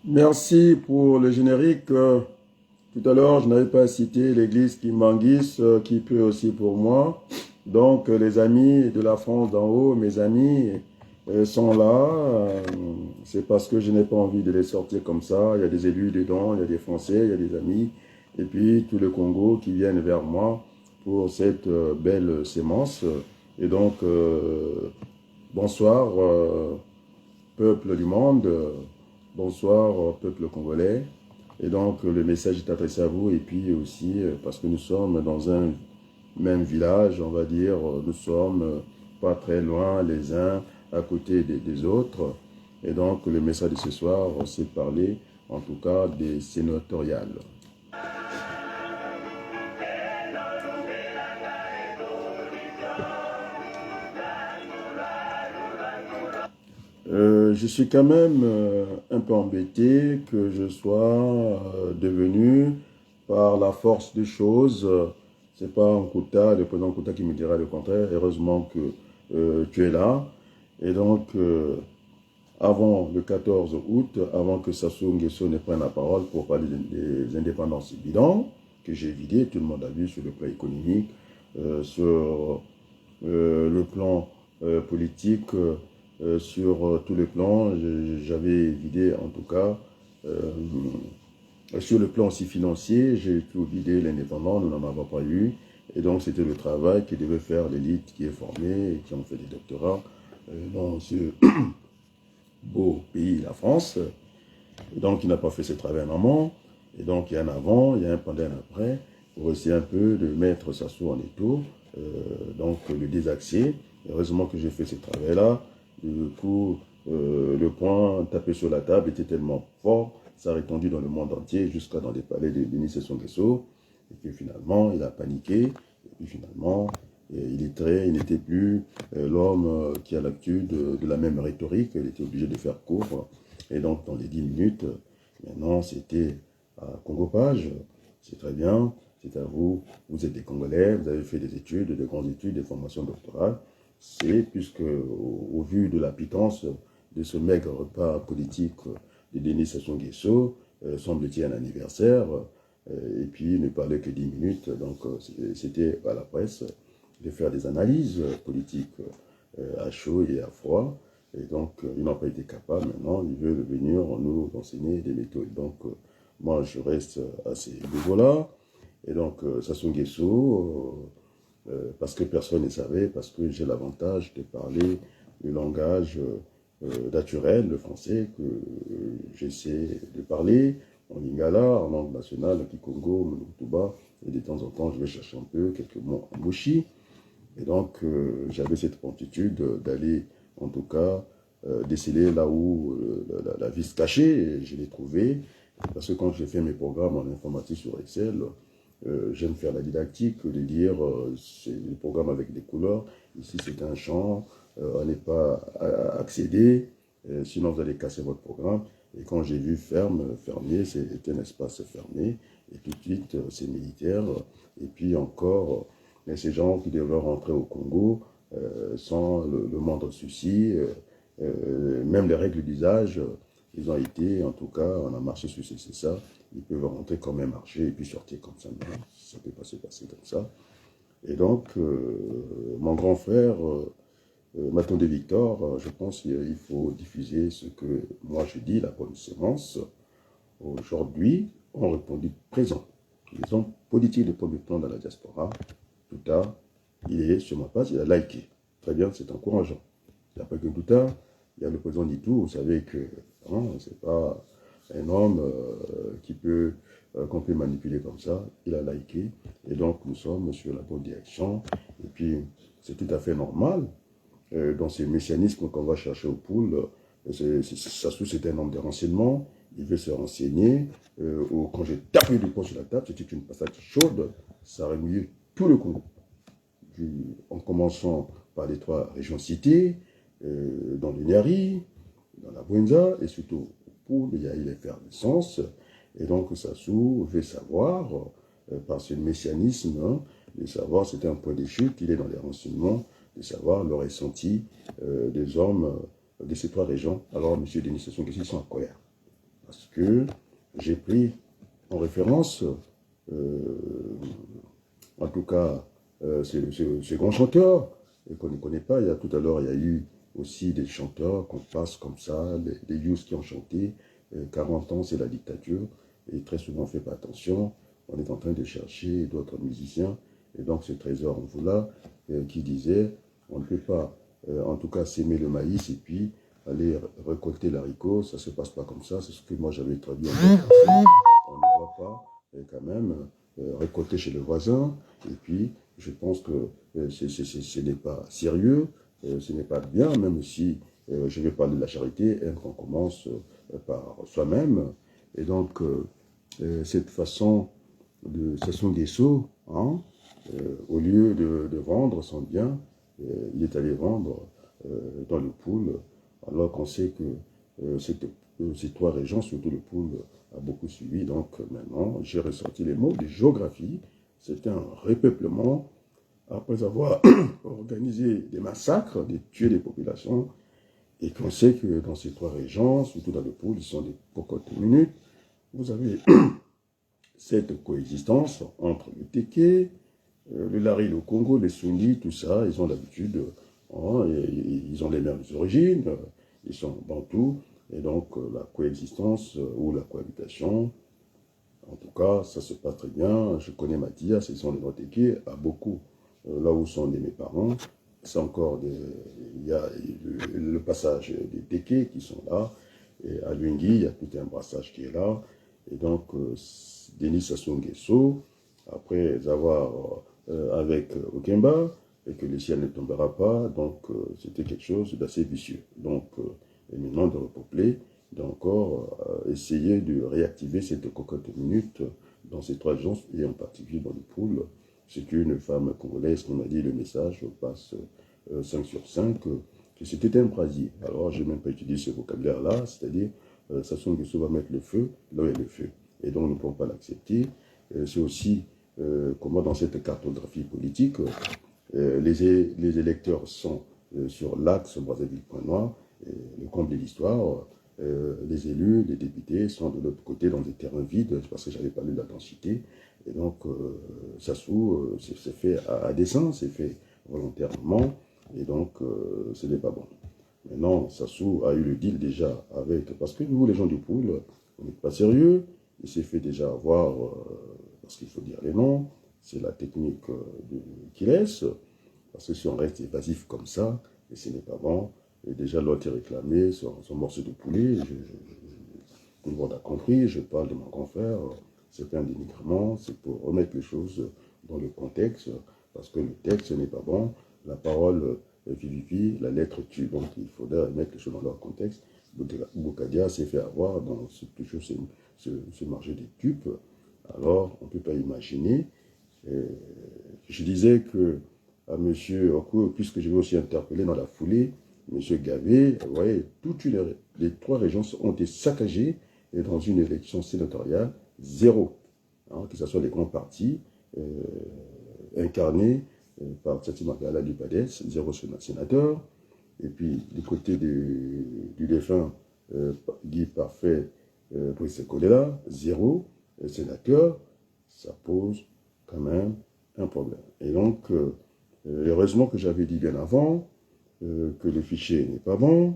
Merci pour le générique. Tout à l'heure, je n'avais pas cité l'église Kimbangis, qui prie aussi pour moi. Donc, les amis de la France d'en haut, mes amis, sont là. C'est parce que je n'ai pas envie de les sortir comme ça. Il y a des élus dedans, il y a des Français, il y a des amis. Et puis, tout le Congo qui viennent vers moi pour cette belle sémence. Et donc, bonsoir, peuple du monde. Bonsoir, peuple congolais. Et donc, le message est adressé à vous. Et puis aussi, parce que nous sommes dans un même village, on va dire, nous sommes pas très loin les uns à côté des autres. Et donc, le message de ce soir, c'est parler, en tout cas, des sénatoriales. Je suis quand même un peu embêté que je sois devenu, par la force des choses, c'est pas Nkouta, le président Nkouta qui me dira le contraire. Heureusement que tu es là. Et donc, avant le 14 août, avant que Sassou Nguesso ne prenne la parole pour parler des indépendances bidons, que j'ai vidé, tout le monde a vu sur le plan économique, sur le plan politique, sur tous les plans, j'avais vidé en tout cas. Sur le plan aussi financier, j'ai tout vidé l'indépendant, nous n'en avons pas eu. Et donc c'était le travail que devait faire l'élite qui est formée et qui ont fait des doctorats dans ce beau pays, la France. Et donc il n'a pas fait ce travail en amont. Et donc il y a un avant, il y a un pendant, un après, pour essayer un peu de mettre Sassou en étau, donc le désaxer. Heureusement que j'ai fait ce travail-là. Du coup, le point tapé sur la table était tellement fort, ça a répandu dans le monde entier, jusqu'à dans les palais de Denis Sassou Nguesso. Et puis finalement, il a paniqué. Et puis finalement, il n'était plus l'homme qui a l'habitude de la même rhétorique. Il était obligé de faire court. Et donc, dans les 10 minutes, maintenant, c'était à Congo Page. C'est très bien. C'est à vous. Vous êtes des Congolais. Vous avez fait des études, de grandes études, des formations doctorales. C'est puisque, au vu de la pitance de ce maigre repas politique de Denis Sassou Nguesso, semble-t-il un anniversaire, et puis il ne parlait que 10 minutes, donc c'était à la presse de faire des analyses politiques à chaud et à froid, et donc ils n'ont pas été capables. Maintenant ils veulent venir nous enseigner des méthodes. Donc moi je reste à ces niveaux-là, et donc Sassou Nguesso, parce que personne ne savait, parce que j'ai l'avantage de parler le langage naturel, le français, que j'essaie de parler en lingala, en langue nationale, en kikongo, en Lutuba, et de temps en temps, je vais chercher un peu quelques mots en bouchi. Et donc, j'avais cette promptitude d'aller, en tout cas, déceler là où la vis se cachait, et je l'ai trouvé. Parce que quand j'ai fait mes programmes en informatique sur Excel, j'aime faire la didactique, de dire c'est le programme avec des couleurs. Ici, c'est un champ, on n'est pas accéder, sinon vous allez casser votre programme. Et quand j'ai vu fermier, c'était un espace fermé. Et tout de suite, c'est militaire. Et puis encore, ces gens qui devaient rentrer au Congo sans le moindre souci, même les règles d'usage, ils ont été, en tout cas, on a marché sur c'est ça. Ils peuvent rentrer comme un marché et puis sortir comme ça. Mais ça peut pas se passer comme ça. Et donc, mon grand frère, Matonde Victor, je pense qu'il faut diffuser ce que moi je dis, la bonne sémence. Aujourd'hui, on répondit présent. Les hommes politiques de premier plan dans la diaspora, tout tard, il est sur ma page, il a liké. Très bien, c'est encourageant. Il n'y a pas que tout tard, il y a le président Nitou, vous savez que hein, c'est pas un homme qu'on peut manipuler comme ça. Il a liké, et donc nous sommes sur la bonne direction. Et puis, c'est tout à fait normal. Dans ces mécanismes qu'on va chercher au pool, Sassou, c'est un homme de renseignement, il veut se renseigner. Quand j'ai tapé du poing sur la table, c'était une patate chaude, ça aurait mouillé tout le Congo. En commençant par les 3 régions citées, dans le Niari, dans la Bwenza, et surtout au pool, il y a eu l'effervescence. Et donc Sassou veut savoir, par ce messianisme, hein, de savoir, c'était un point de chute, il est dans les renseignements, de savoir le ressenti des hommes de ces 3 régions. Alors, M. Denis Sassou Nguesso, ils sont en colère. parce que j'ai pris en référence, en tout cas, ce grand chanteur qu'on ne connaît pas. Tout à l'heure, il y a eu aussi des chanteurs qu'on passe comme ça, des youths qui ont chanté 40 ans, c'est la dictature, et très souvent on ne fait pas attention. On est en train de chercher d'autres musiciens, et donc ce trésor là qui disait, on ne peut pas, en tout cas, s'aimer le maïs et puis aller récolter l'haricot, ça ne se passe pas comme ça, c'est ce que moi j'avais traduit en français. On ne va pas quand même récolter chez le voisin, et puis je pense que ce n'est pas sérieux, ce n'est pas bien, même si je vais parler de la charité, hein, qu'on commence par soi-même. Et donc, cette façon de Sassou Nguesso, hein, au lieu de vendre son bien, il est allé vendre dans le pool, alors qu'on sait que ces trois régions, surtout le pool, a beaucoup suivi. Donc maintenant, j'ai ressorti les mots de géographie. C'était un repeuplement après avoir organisé des massacres, des tués des populations, et qu'on sait que dans ces trois régions, surtout dans le pool, ils sont des cocottes minutes, vous avez cette coexistence entre le Téké, le Lari, le Congo, les Sunnis, tout ça, ils ont l'habitude, ils ont les mêmes origines, ils sont bantous, et donc la coexistence ou la cohabitation, en tout cas, ça se passe très bien. Je connais Mathias, ils sont les Téké, à beaucoup, là où sont nés mes parents. C'est encore il y a le passage des Téké qui sont là, et à Luingui, il y a tout un brassage qui est là, et donc Denis Sassou Nguesso, après avoir avec Okemba, et que le ciel ne tombera pas, donc c'était quelque chose d'assez vicieux. Donc, et maintenant de repeupler, d'encore essayer de réactiver cette cocotte minute dans ces trois gens, et en particulier dans le pool. C'est qu'une femme congolaise qui m'a dit le message passe 5 sur 5, que c'était un brasier. Alors, je n'ai même pas utilisé ce vocabulaire-là, c'est-à-dire, Sassou Nguesso va mettre le feu là où il y a le feu. Et donc, nous ne pouvons pas l'accepter. C'est aussi comment, dans cette cartographie politique, les électeurs sont sur l'axe Brazzaville-Point-Noir, le comble de l'histoire. Les élus, les députés sont de l'autre côté dans des terrains vides, parce que j'avais pas lu la densité. Et donc, Sassou, c'est fait à dessein, c'est fait volontairement, et donc, ce n'est pas bon. Maintenant, Sassou a eu le deal déjà avec, parce que nous, les gens du pool, on n'est pas sérieux, il s'est fait déjà avoir, parce qu'il faut dire les noms, c'est la technique qu'il laisse, parce que si on reste évasif comme ça, et ce n'est pas bon, et déjà l'autre est réclamé son morceau de poulet, tout le monde a compris, je parle de mon grand frère, c'est pas un dénigrement, c'est pour remettre les choses dans le contexte, parce que le texte n'est pas bon, la parole vivifie, la lettre tue, donc il faudrait mettre les choses dans leur contexte. Boukadia s'est fait avoir dans toujours ce marché des dupes, alors on ne peut pas imaginer. Je disais que à M. Okou, puisque je vais aussi interpeller dans la foulée, M. Gavé, vous voyez, toutes les trois régions ont été saccagées, et dans une élection sénatoriale, zéro. Hein, que ce soit les grands partis incarnés par Tsatsi Magala du PADES, zéro sénateur. Et puis, du côté du défunt Guy Parfait, Brice Kolela, zéro sénateur. Ça pose quand même un problème. Et donc, heureusement que j'avais dit bien avant que le fichier n'est pas bon.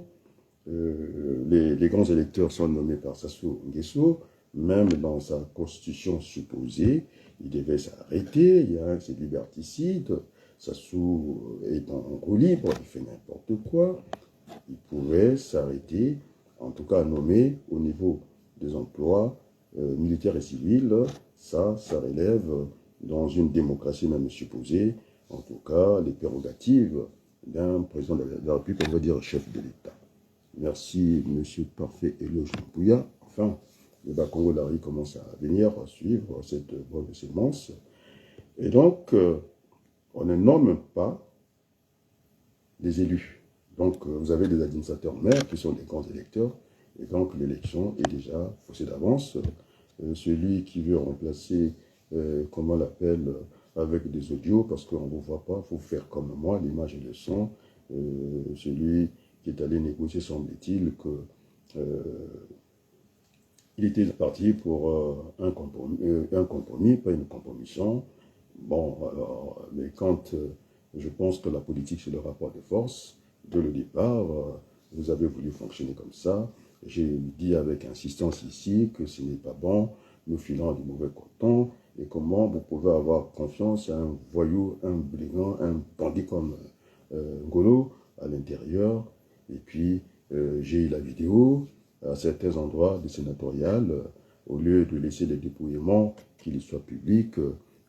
Les grands électeurs sont nommés par Sassou Nguesso, même dans sa constitution supposée, il devait s'arrêter, il y a c'est liberticide, Sassou est en roue libre, il fait n'importe quoi, il pouvait s'arrêter, en tout cas nommer au niveau des emplois militaires et civils, ça relève dans une démocratie même supposée, en tout cas les prérogatives d'un président de la République, on va dire chef de l'État. Merci, monsieur Parfait Éloge Mpouya. Enfin, le Bakongo Lari commence à venir à suivre cette bonne sémence. Et donc, on ne nomme pas les élus. Donc, vous avez des administrateurs maires qui sont des grands électeurs. Et donc, l'élection est déjà faussée d'avance. Celui qui veut remplacer, comment on l'appelle, avec des audios, parce qu'on ne vous voit pas, il faut faire comme moi, l'image et le son. Celui qui est allé négocier, semble-t-il, que il était parti pour un compromis, pas une compromission. Bon, alors, mais quand je pense que la politique, c'est le rapport de force, dès le départ, vous avez voulu fonctionner comme ça. J'ai dit avec insistance ici que ce n'est pas bon, nous filons du mauvais coton, et comment vous pouvez avoir confiance à un voyou, un brigand, un bandit comme Ngolo à l'intérieur. Et puis, j'ai eu la vidéo à certains endroits des sénatoriales, au lieu de laisser les dépouillements qu'ils soient publics,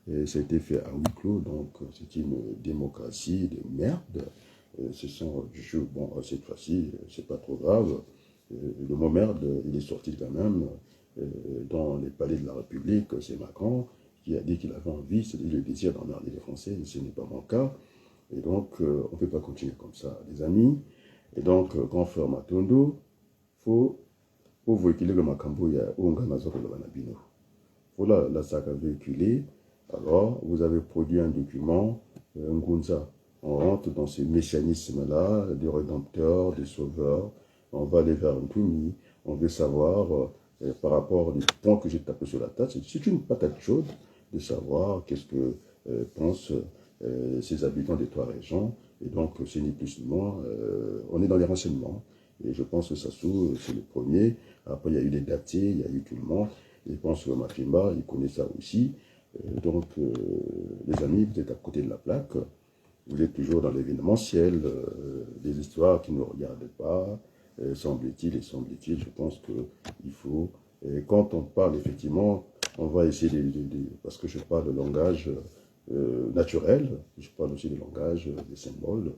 et ça a été fait à huis clos, donc c'est une démocratie de merde. Ce sont, bon, cette fois-ci, c'est pas trop grave. Le mot merde, il est sorti quand même dans les palais de la République. C'est Macron qui a dit qu'il avait envie, c'est le désir d'emmerder les Français, et ce n'est pas mon cas. Et donc, on ne peut pas continuer comme ça, les amis. Et donc, grand frère Matondo, faut véhiculer le Makambo, il y a Onganazo de Banabino. Faut la sac à véhiculer. Alors, vous avez produit un document, Ngunza. On rentre dans ce mécanisme-là, des rédempteurs, des sauveurs. On va aller vers un Pumi. On veut savoir, par rapport aux points que j'ai tapés sur la table, c'est une patate chaude de savoir qu'est-ce que pensent ces habitants des trois régions. Et donc, c'est ni plus ni moins, on est dans les renseignements. Et je pense que Sassou, c'est le premier. Après, il y a eu les datés, il y a eu tout le monde. Et je pense que Mafimba, il connaît ça aussi. Donc, les amis, vous êtes à côté de la plaque. Vous êtes toujours dans l'événementiel, des histoires qui ne nous regardent pas. Semble-t-il, je pense qu'il faut. Et quand on parle, effectivement, on va essayer parce que je parle de langage naturel, je parle aussi de langage des symboles,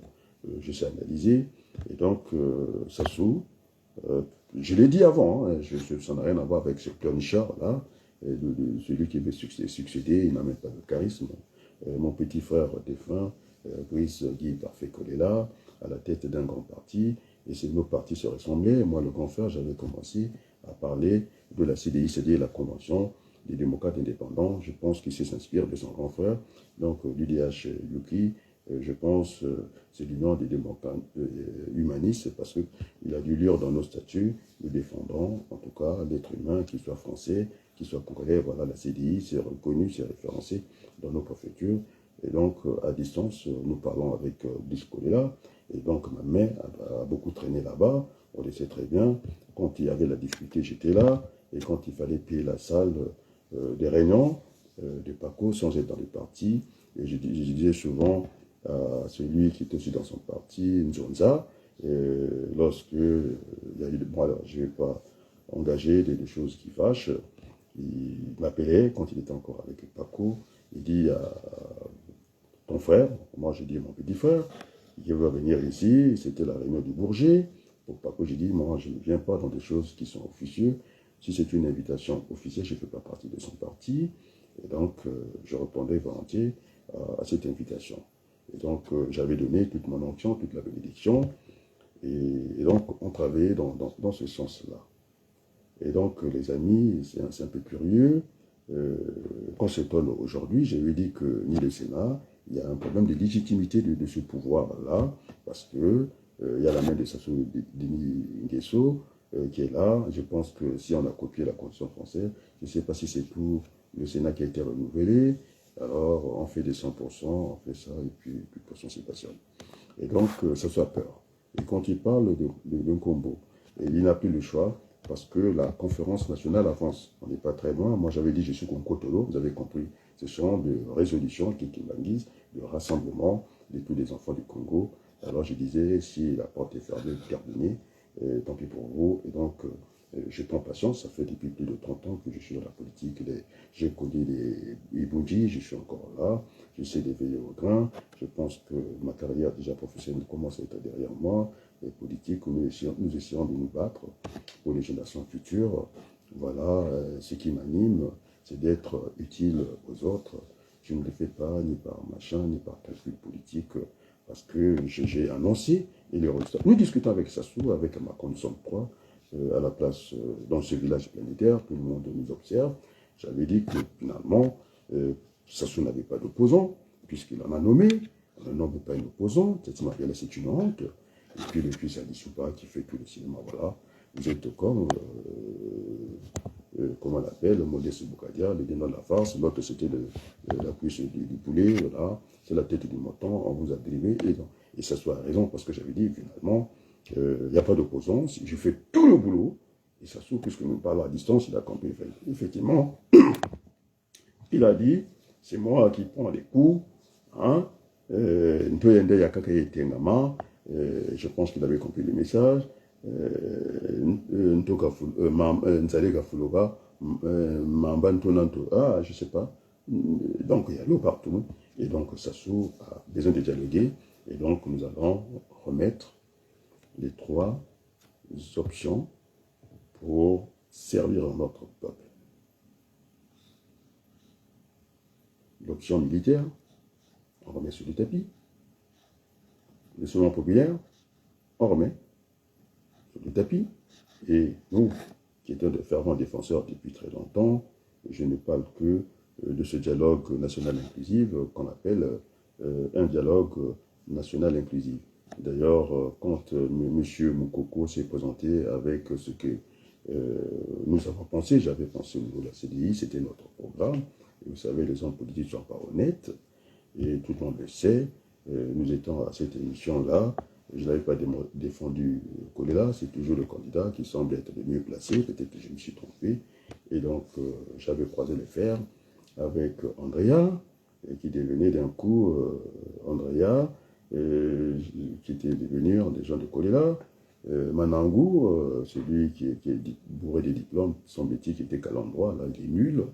je sais analyser. Et donc, Sassou, je l'ai dit avant, hein, ça n'a rien à voir avec ce pleurnichard-là, celui qui veut succéder, il n'a même pas de charisme. Mon petit frère défunt, Brice Guy Parfait Kolela, à la tête d'un grand parti, et ces nos partis se ressemblaient. Moi, le grand frère, j'avais commencé à parler de la CDI, c'est-à-dire la Convention des démocrates indépendants. Je pense qu'il s'inspire de son grand frère, donc l'UDH Yuki. Je pense c'est l'union des démocrates humanistes parce qu'il a dû lire dans nos statuts, nous défendons en tout cas l'être humain, qu'il soit français, qu'il soit congolais. Voilà, la CDI, c'est reconnu, c'est référencé dans nos préfectures. Et donc, à distance, nous parlons avec Discolela. Et donc, ma mère a beaucoup traîné là-bas. On le sait très bien. Quand il y avait la difficulté, j'étais là. Et quand il fallait payer la salle des réunions de PACO sans être dans les partis, et je disais souvent à celui qui était aussi dans son parti, Nzonza, lorsque il y a eu, bon alors je ne vais pas engager des choses qui fâchent, il m'appelait quand il était encore avec PACO, il dit à ton frère, moi j'ai dit mon petit frère, il veut venir ici, c'était la réunion du Bourget, pour PACO j'ai dit, moi je ne viens pas dans des choses qui sont officieuses, si c'est une invitation officielle, je ne fais pas partie de son parti, et donc je répondais volontiers à cette invitation. Et donc, j'avais donné toute mon onction, toute la bénédiction. Et donc, on travaillait dans ce sens-là. Et donc, les amis, c'est un peu curieux. Qu'on s'étonne aujourd'hui, j'ai eu dit que ni le Sénat, il y a un problème de légitimité de ce pouvoir-là, parce que il y a la main de Sassou Nguesso qui est là. Je pense que si on a copié la Constitution française, je ne sais pas si c'est tout le Sénat qui a été renouvelé. Alors, on fait des 100%, on fait ça, et puis personne ne s'y passionne. Et donc, ça soit peur. Et quand il parle d'un combo, il n'a plus le choix, parce que la conférence nationale avance. On n'est pas très loin. Moi, j'avais dit, je suis comme Kotolo, vous avez compris. Ce sont des résolutions qui banguisent, de rassemblement de tous les enfants du Congo. Alors, je disais, si la porte est fermée, terminée, tant pis pour vous. Et donc, je prends patience, ça fait depuis plus de 30 ans que je suis dans la politique. J'ai connu les Ibouji, je suis encore là, j'essaie d'éveiller au grain. Je pense que ma carrière déjà professionnelle commence à être derrière moi. Les politiques, nous essayons de nous battre pour les générations futures. Voilà, ce qui m'anime, c'est d'être utile aux autres. Je ne le fais pas ni par machin, ni par calcul politique, parce que j'ai annoncé et les résultats. Nous discutons avec Sassou, avec Macron, nous sommes trois, à la place, dans ce village planétaire, tout le monde nous observe. J'avais dit que finalement, Sassou n'avait pas d'opposant, puisqu'il en a nommé. On ne nomme pas une opposante, cette Marielle, c'est une honte. Et puis le fils Ali Souba qui fait tout le cinéma, voilà. Vous êtes comme comment on l'appelle, Modeste Boukadia, le dindon de la farce, l'autre c'était la cuisse du poulet, voilà, c'est la tête du mouton, on vous a dérivé, et ça soit raison, parce que j'avais dit, finalement, il n'y a pas d'opposance, je fais tout le boulot, et ça se trouve, puisque nous parlons à distance, il a compris, effectivement, il a dit, c'est moi qui prends les coups, hein, je pense qu'il avait compris le message. Je sais pas. Donc il y a l'eau partout. Et donc Sassou a besoin de dialoguer. Et donc nous allons remettre les 3 options pour servir notre peuple. L'option militaire, on remet sur le tapis. Le soutien populaire, on remet sur le tapis. Et nous, qui étions de fervents défenseurs depuis très longtemps, je ne parle que de ce dialogue national inclusif qu'on appelle un dialogue national inclusif. D'ailleurs, quand M. Moukoko s'est présenté avec ce que nous avons pensé, j'avais pensé au niveau de la CDI, c'était notre programme. Et vous savez, les hommes politiques ne sont pas honnêtes, et tout le monde le sait. Nous étions à cette émission-là. Je n'avais pas défendu Kolela, c'est toujours le candidat qui semble être le mieux placé. Peut-être que je me suis trompé. Et donc, j'avais croisé les fers avec Andrea, qui devenait d'un coup Andrea, qui était devenu des gens de Kolela. Manangou, celui qui est bourré des diplômes, semble-t-il, qui était qu'à l'endroit, là, il est nul.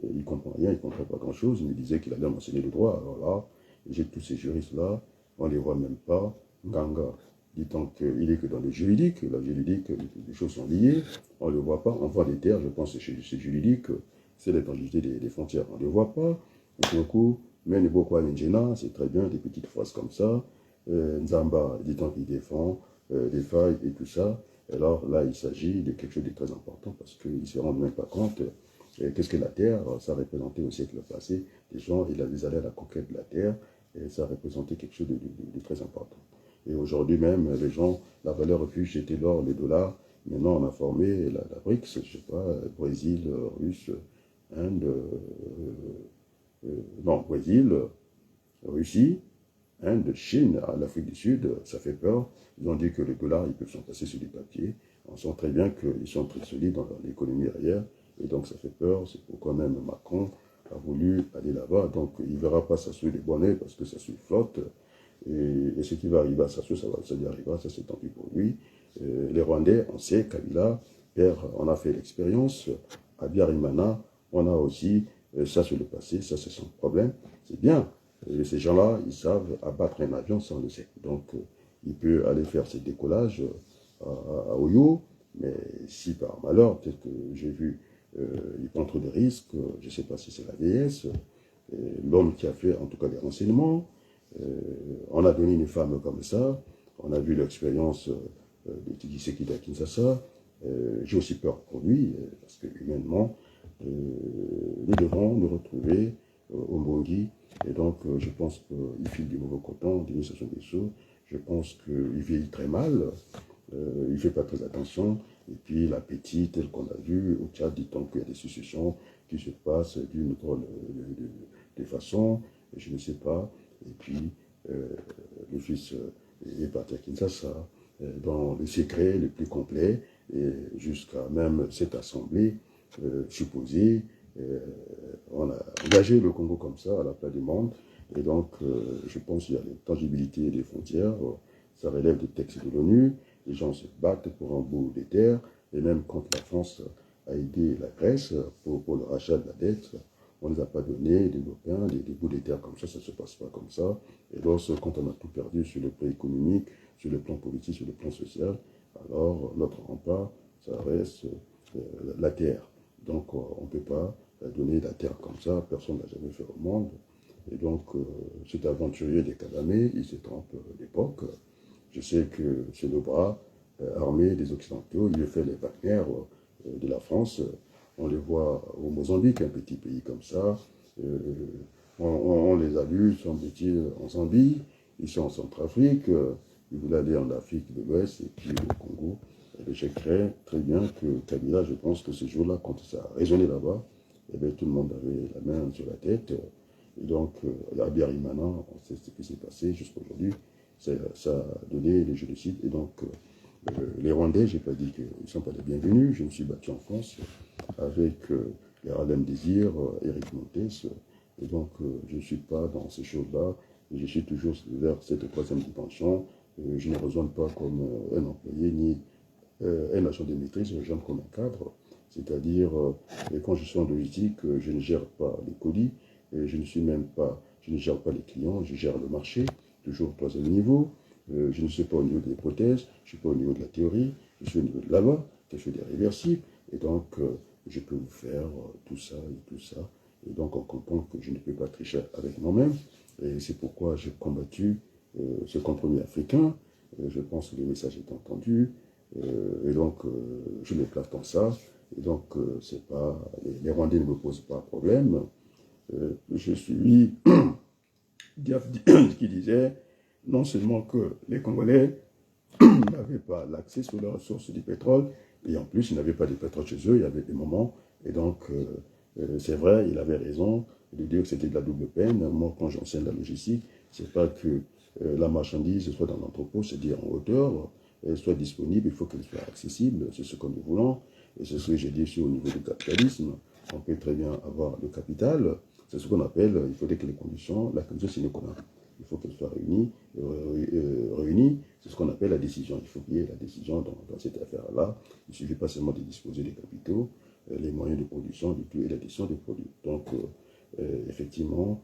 Il ne comprend rien, il ne comprend pas grand-chose. Il me disait qu'il allait m'enseigner le droit. Alors là, j'ai tous ces juristes-là, on ne les voit même pas. Nganga, dit-on qu'il est que dans le juridique, la juridique, les choses sont liées, on ne le voit pas. On voit des terres, je pense que c'est juridique, c'est l'étangéité des frontières, on ne le voit pas. Et du coup, mais Nebokwa Njena, c'est très bien, des petites phrases comme ça. Nzamba, dit-on qu'il défend des failles et tout ça. Alors là, il s'agit de quelque chose de très important parce qu'ils ne se rendent même pas compte. Qu'est-ce que la terre? Ça représentait au siècle passé des gens, ils allaient à la conquête de la terre, et ça représentait quelque chose de très important. Et aujourd'hui même, les gens, la valeur refuge était l'or, les dollars. Maintenant, on a formé la BRICS, je ne sais pas, Brésil, Russe, Inde, non, Brésil, Russie, Inde, Chine, l'Afrique du Sud, ça fait peur. Ils ont dit que les dollars, ils peuvent s'en passer sur des papiers. On sent très bien qu'ils sont très solides dans l'économie arrière. Et donc, ça fait peur. C'est pourquoi même Macron a voulu aller là-bas. Donc, il ne verra pas Sassou des bonnets parce que Sassou flotte. Et ce qui va arriver à Sassou, ça lui arrivera. Ça, c'est tant pis pour lui. Les Rwandais, on sait, Kabila, on a fait l'expérience. À Biarimana, on a aussi ça sur le passé. Ça, c'est son problème. C'est bien. Et ces gens-là, ils savent abattre un avion sans le sait. Donc, il peut aller faire ses décollages à Oyo. Mais si par malheur, peut-être que j'ai vu, il prend trop de risques, je ne sais pas si c'est la DS, l'homme qui a fait en tout cas des renseignements, on a donné une femme comme ça, on a vu l'expérience de Tshisekedi à Kinshasa, j'ai aussi peur pour lui, parce que humainement, nous devons nous retrouver au Mbongi, et donc je pense qu'il file du mauvais coton, d'initiation des sceaux, je pense qu'il vieillit très mal, il ne fait pas très attention. Et puis l'appétit, tel qu'on a vu au Tchad, dit-on qu'il y a des successions qui se passent d'une drôle de façon, je ne sais pas. Et puis le fils est parti à Kinshasa dans le secret le plus complet, jusqu'à même cette assemblée supposée. On a engagé le Congo comme ça à la place du monde. Et donc, je pense qu'il y a la tangibilité des frontières. Ça relève des textes de l'ONU. Les gens se battent pour un bout des terres. Et même quand la France a aidé la Grèce pour le rachat de la dette, on ne les a pas donné des Européens, des bouts des terres comme ça ne se passe pas comme ça. Et lorsque, quand on a tout perdu sur le plan économique, sur le plan politique, sur le plan social, alors notre rempart, ça reste la terre. Donc on ne peut pas donner la terre comme ça, personne n'a jamais fait au monde. Et donc cet aventurier des Kadamé, il se trompe d'époque. Je sais que c'est le bras armé des Occidentaux, il fait les Wagner de la France. On les voit au Mozambique, un petit pays comme ça. On les a vus, semble-t-il, en Zambie. Ils sont en Centrafrique. Ils voulaient aller en Afrique de l'Ouest et puis au Congo. je crains très bien que Kabila, je pense que ce jour-là, quand ça a résonné là-bas, tout le monde avait la main sur la tête. Et donc, à Biarimana, on sait ce qui s'est passé jusqu'à aujourd'hui. Ça a donné le génocide. Et donc, les Rwandais, je n'ai pas dit qu'ils ne sont pas les bienvenus. Je me suis battu en France avec les Harlem Désir, Éric Montes. Et donc, je ne suis pas dans ces choses-là. Je suis toujours vers cette troisième dimension. Je ne raisonne pas comme un employé ni un agent de maîtrise, je raisonne comme un cadre. C'est-à-dire, quand je suis en logistique, je ne gère pas les colis, je ne gère pas les clients, je gère le marché, toujours au troisième niveau. Je ne suis pas au niveau des hypothèses, je ne suis pas au niveau de la théorie, je suis au niveau de la loi, je fais des réversibles, et donc je peux vous faire tout ça et tout ça. Et donc on comprend que je ne peux pas tricher avec moi-même, et c'est pourquoi j'ai combattu ce compromis africain. Je pense que le message est entendu, et donc je me place dans ça. Et donc c'est pas les Rwandais ne me posent pas de problème. Je suis Diaf qui disait non seulement que les Congolais n'avaient pas l'accès sur les ressources du pétrole, et en plus, ils n'avaient pas de pétrole chez eux, il y avait des moments, et donc, c'est vrai, il avait raison de dire que c'était de la double peine. Moi, quand j'enseigne la logistique, c'est pas que la marchandise soit dans l'entrepôt, c'est-à-dire en hauteur, elle soit disponible, il faut qu'elle soit accessible, c'est ce que nous voulons, et c'est ce que j'ai dit aussi au niveau du capitalisme. On peut très bien avoir le capital, c'est ce qu'on appelle, il faudrait que les conditions, la condition sine qua non, il faut qu'elle soit réunie, c'est ce qu'on appelle la décision. Il faut qu'il y ait la décision dans cette affaire-là. Il ne suffit pas seulement de disposer des capitaux, les moyens de production et la décision des produits. Donc, effectivement,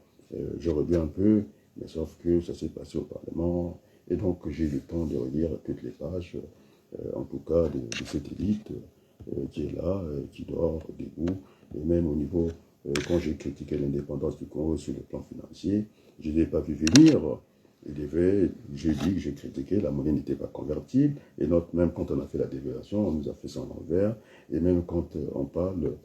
je reviens un peu, mais sauf que ça s'est passé au Parlement, et donc j'ai eu le temps de relire toutes les pages, en tout cas de cette élite qui est là, qui dort debout, et même au niveau, quand j'ai critiqué l'indépendance du Congo sur le plan financier, je ne l'ai pas vu venir. J'ai dit que j'ai critiqué, la monnaie n'était pas convertible, et même quand on a fait la dévaluation, on nous a fait ça en l'envers, et même quand on parle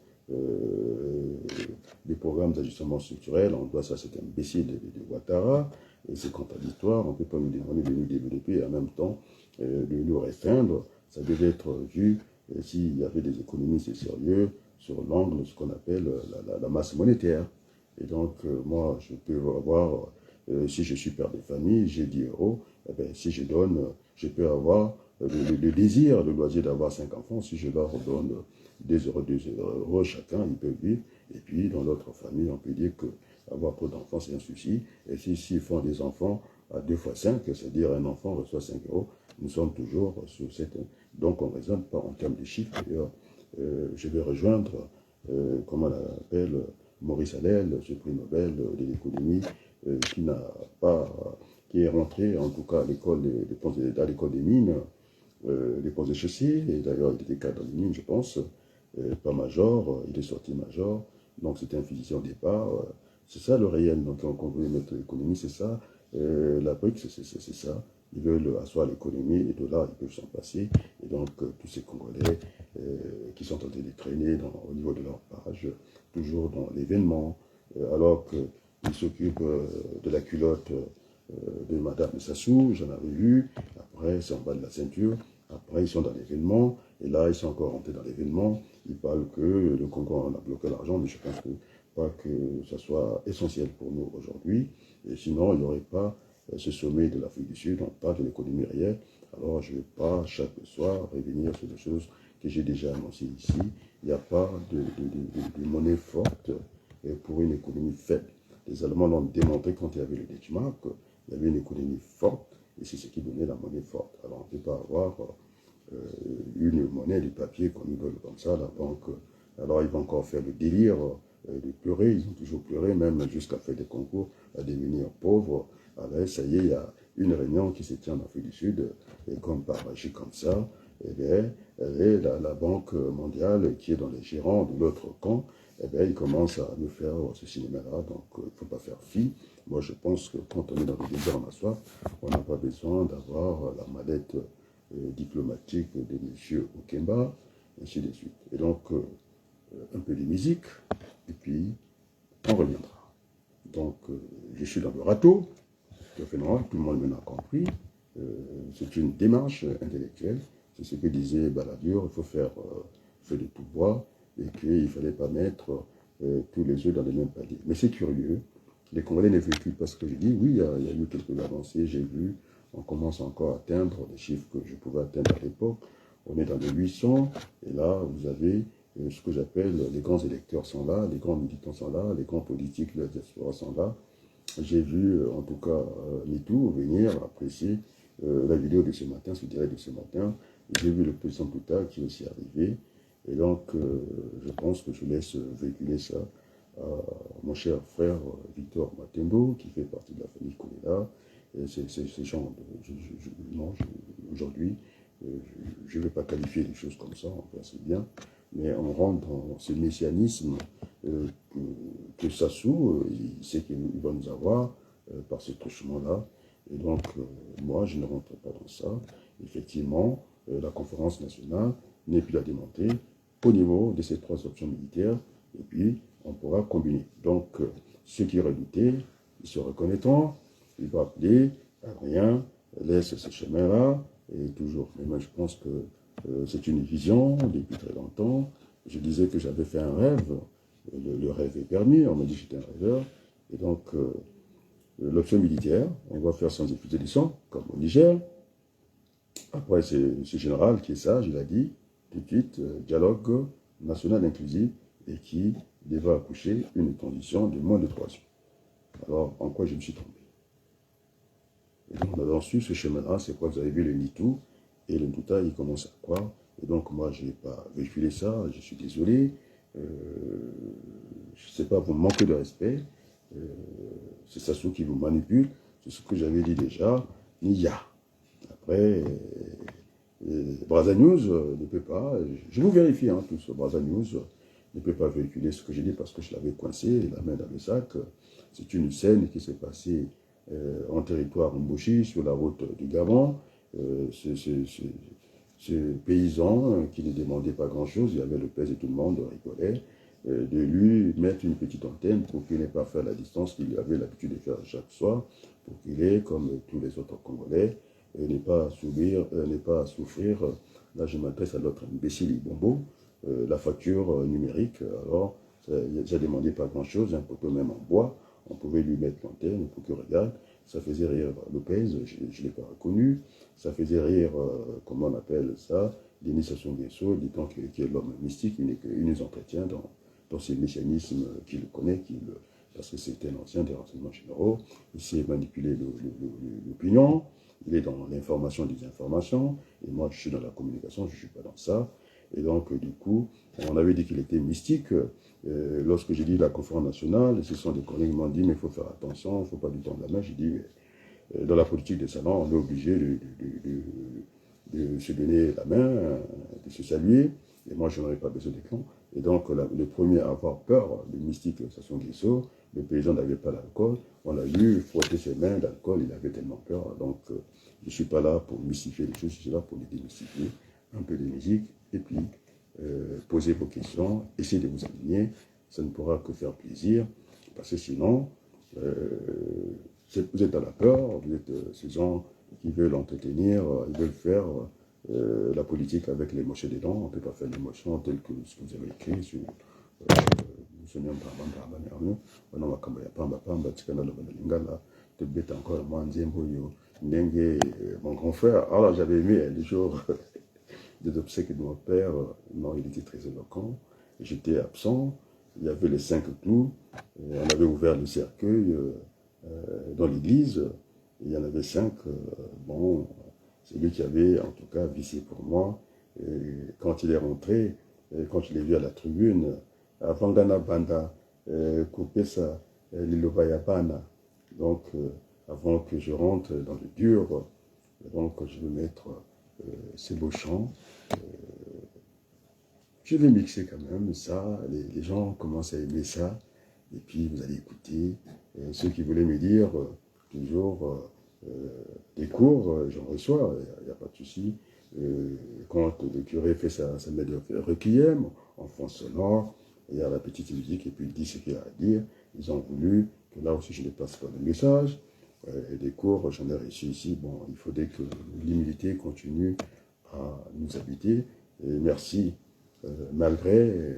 des programmes d'ajustement structurel, on doit ça à cet imbécile de Ouattara, et c'est contradictoire, on ne peut pas nous demander de nous développer et en même temps de nous restreindre. Ça devait être vu s'il y avait des économistes sérieux sur l'angle de ce qu'on appelle la masse monétaire. Et donc, moi, je peux avoir, si je suis père de famille, j'ai 10 euros, eh bien, si je donne, je peux avoir le désir, le loisir d'avoir 5 enfants. Si je leur donne 2 euros chacun, ils peuvent vivre. Et puis, dans l'autre famille, on peut dire que avoir trop d'enfants, c'est un souci. Et s'ils font des enfants à 2 fois 5, c'est-à-dire un enfant reçoit 5 euros, nous sommes toujours sur cette... Donc, on ne raisonne pas en termes de chiffres. D'ailleurs, je vais rejoindre, comment on l'appelle, Maurice Allel, ce prix Nobel de l'économie, qui n'a pas, qui est rentré en tout cas à l'école des mines, des postes de chaussée, et d'ailleurs il était cadre dans les mines, je pense, pas major, il est sorti major, donc c'était un physicien au départ. C'est ça le réel, donc quand on veut mettre l'économie, c'est ça. La brique, c'est ça. Ils veulent asseoir l'économie, les dollars, ils peuvent s'en passer. Et donc, tous ces Congolais qui sont en train de traîner au niveau de leur page, toujours dans l'événement, alors qu'ils s'occupent de la culotte de Madame Sassou, j'en avais vu. Après, c'est en bas de la ceinture. Après, ils sont dans l'événement. Et là, ils sont encore rentrés dans l'événement. Ils parlent que le Congo en a bloqué l'argent, mais je pense pas que ça soit essentiel pour nous aujourd'hui. Et sinon, il n'y aurait pas ce sommet de l'Afrique du Sud. On parle de l'économie réelle. Alors, je ne vais pas chaque soir revenir sur des choses que j'ai déjà annoncées ici. Il n'y a pas de monnaie forte pour une économie faible. Les Allemands l'ont démontré quand il y avait le Deutschmark. Il y avait une économie forte et c'est ce qui donnait la monnaie forte. Alors, on ne peut pas avoir une monnaie de papier qu'on nous donne comme ça, la banque. Alors, ils vont encore faire le délire de pleurer. Ils ont toujours pleuré, même jusqu'à faire des concours à devenir pauvres. Alors, ça y est, il y a une réunion qui se tient en Afrique du Sud, et comme par magie comme ça, eh bien, la Banque mondiale, qui est dans les gérants de l'autre camp, eh bien, ils commencent à nous faire ce cinéma-là, donc il ne faut pas faire fi. Moi, je pense que quand on est dans le désert, on a soif, on n'a pas besoin d'avoir la mallette diplomatique de M. Okemba, ainsi de suite. Et donc, un peu de musique, et puis on reviendra. Donc, je suis dans le râteau, tout le monde maintenant a compris. C'est une démarche intellectuelle C'est ce que disait Balladur, il faut faire feu de tout bois, et qu'il ne fallait pas mettre tous les œufs dans le même panier. Mais c'est curieux, les Congolais ne véhiculent pas ce que je dis. Oui, il y a eu quelques avancées, j'ai vu, on commence encore à atteindre les chiffres que je pouvais atteindre à l'époque. On est dans les 800, et là, vous avez ce que j'appelle les grands électeurs sont là, les grands militants sont là, les grands politiques de la diaspora sont là. J'ai vu, en tout cas, Mitou venir apprécier la vidéo de ce matin, ce direct de ce matin. J'ai vu le président Kouta qui est aussi arrivé. Et donc, je pense que je laisse véhiculer ça à mon cher frère Victor Matembo, qui fait partie de la famille Koulela. Et ces gens, non, aujourd'hui, je ne vais pas qualifier les choses comme ça, enfin, c'est bien, mais on rentre dans ce messianisme que Sassou, il sait qu'il va nous avoir par ce truchement-là. Et donc, moi, je ne rentre pas dans ça. Effectivement, la conférence nationale n'est plus à démonter au niveau de ces trois options militaires, et puis on pourra combiner. Donc, ceux qui redoutaient, ils se reconnaîtront, ils vont appeler, rien, laisse ce chemin-là, et toujours. Mais moi, je pense que c'est une vision depuis très longtemps. Je disais que j'avais fait un rêve, le rêve est permis, on m'a dit que j'étais un rêveur, et donc, l'option militaire, on va faire sans effet de sang, comme au Niger. Après, c'est M. Général qui est sage, il a dit, tout de suite, dialogue national inclusif, et qui devra accoucher une transition de moins de 3 ans. Alors, en quoi je me suis trompé? Et donc, on a su ce chemin-là, c'est quoi? Vous avez vu le Nitou, et le Ndouta, il commence à croire. Et donc, moi, je n'ai pas véhiculé ça, je suis désolé. Je ne sais pas, vous manquez de respect. C'est Sassou qui vous manipule. C'est ce que j'avais dit déjà. Nia. Après, Brazza News ne peut pas, je vous vérifie, hein, tout ça, Brazza News ne peut pas véhiculer ce que j'ai dit parce que je l'avais coincé, la main dans le sac. C'est une scène qui s'est passée en territoire Mboshi, sur la route du Gabon. Ce paysan qui ne demandait pas grand-chose, il y avait le pèse et tout le monde rigolait, de lui mettre une petite antenne pour qu'il n'ait pas fait la distance qu'il avait l'habitude de faire chaque soir, pour qu'il ait, comme tous les autres Congolais, n'est pas à souffrir. Là, je m'adresse à l'autre imbécile Bombo, la facture numérique. Alors, ça ne demandait pas grand-chose, un poteau même en bois. On pouvait lui mettre l'antenne pour qu'il regarde. Ça faisait rire Lopez, je ne l'ai pas reconnu. Ça faisait rire, comment on appelle ça, Denis Sassou Nguesso, disant qu'il est l'homme mystique. Il nous entretient dans ces mécanismes qu'il connaît, parce que c'était un ancien des renseignements généraux. Il sait manipuler l'opinion. Il est dans l'information des informations, et moi je suis dans la communication, je ne suis pas dans ça. Et donc, du coup, on avait dit qu'il était mystique. Lorsque j'ai dit la conférence nationale, ce sont des collègues qui m'ont dit, mais il faut faire attention, il ne faut pas lui tendre la main. J'ai dit, dans la politique des salons, on est obligé de se donner la main, de se saluer, et moi je n'aurais pas besoin d'écran. Et donc, le premier à avoir peur, le mystique Sassou Nguesso, le paysan n'avait pas d'alcool, on l'a vu frotter ses mains d'alcool, il avait tellement peur. Donc, je ne suis pas là pour mystifier les choses, je suis là pour les démystifier. Un peu de musique, et puis posez vos questions, essayez de vous aligner, ça ne pourra que faire plaisir, parce que sinon, vous êtes dans la peur, vous êtes ces gens qui veulent entretenir, ils veulent faire la politique avec l'émotion dedans. On ne peut pas faire l'émotion telle que ce que vous avez écrit sur mon grand frère. Alors j'avais aimé les jours des obsèques de mon père. Non, il était très éloquent. J'étais absent. Il y avait les 5 clous. On avait ouvert le cercueil dans l'église. Il y en avait 5. Bon, c'est lui qui avait en tout cas vissé pour moi. Et quand il est rentré, quand je l'ai vu à la tribune, Avangana Banda, Kopesa, Lilobayapana. Donc, avant que je rentre dans le dur, donc je vais mettre ces beaux chants. Je vais mixer quand même ça. Les gens commencent à aimer ça. Et puis, vous allez écouter. Ceux qui voulaient me dire toujours des cours, j'en reçois, il n'y a pas de souci. Quand le curé fait sa requiem en fond sonore, il y a la petite musique et puis il dit ce qu'il a à dire. Ils ont voulu que là aussi je ne passe pas le message. Et des cours, j'en ai reçu ici. Bon, il faudrait que l'humilité continue à nous habiter. Et merci. Malgré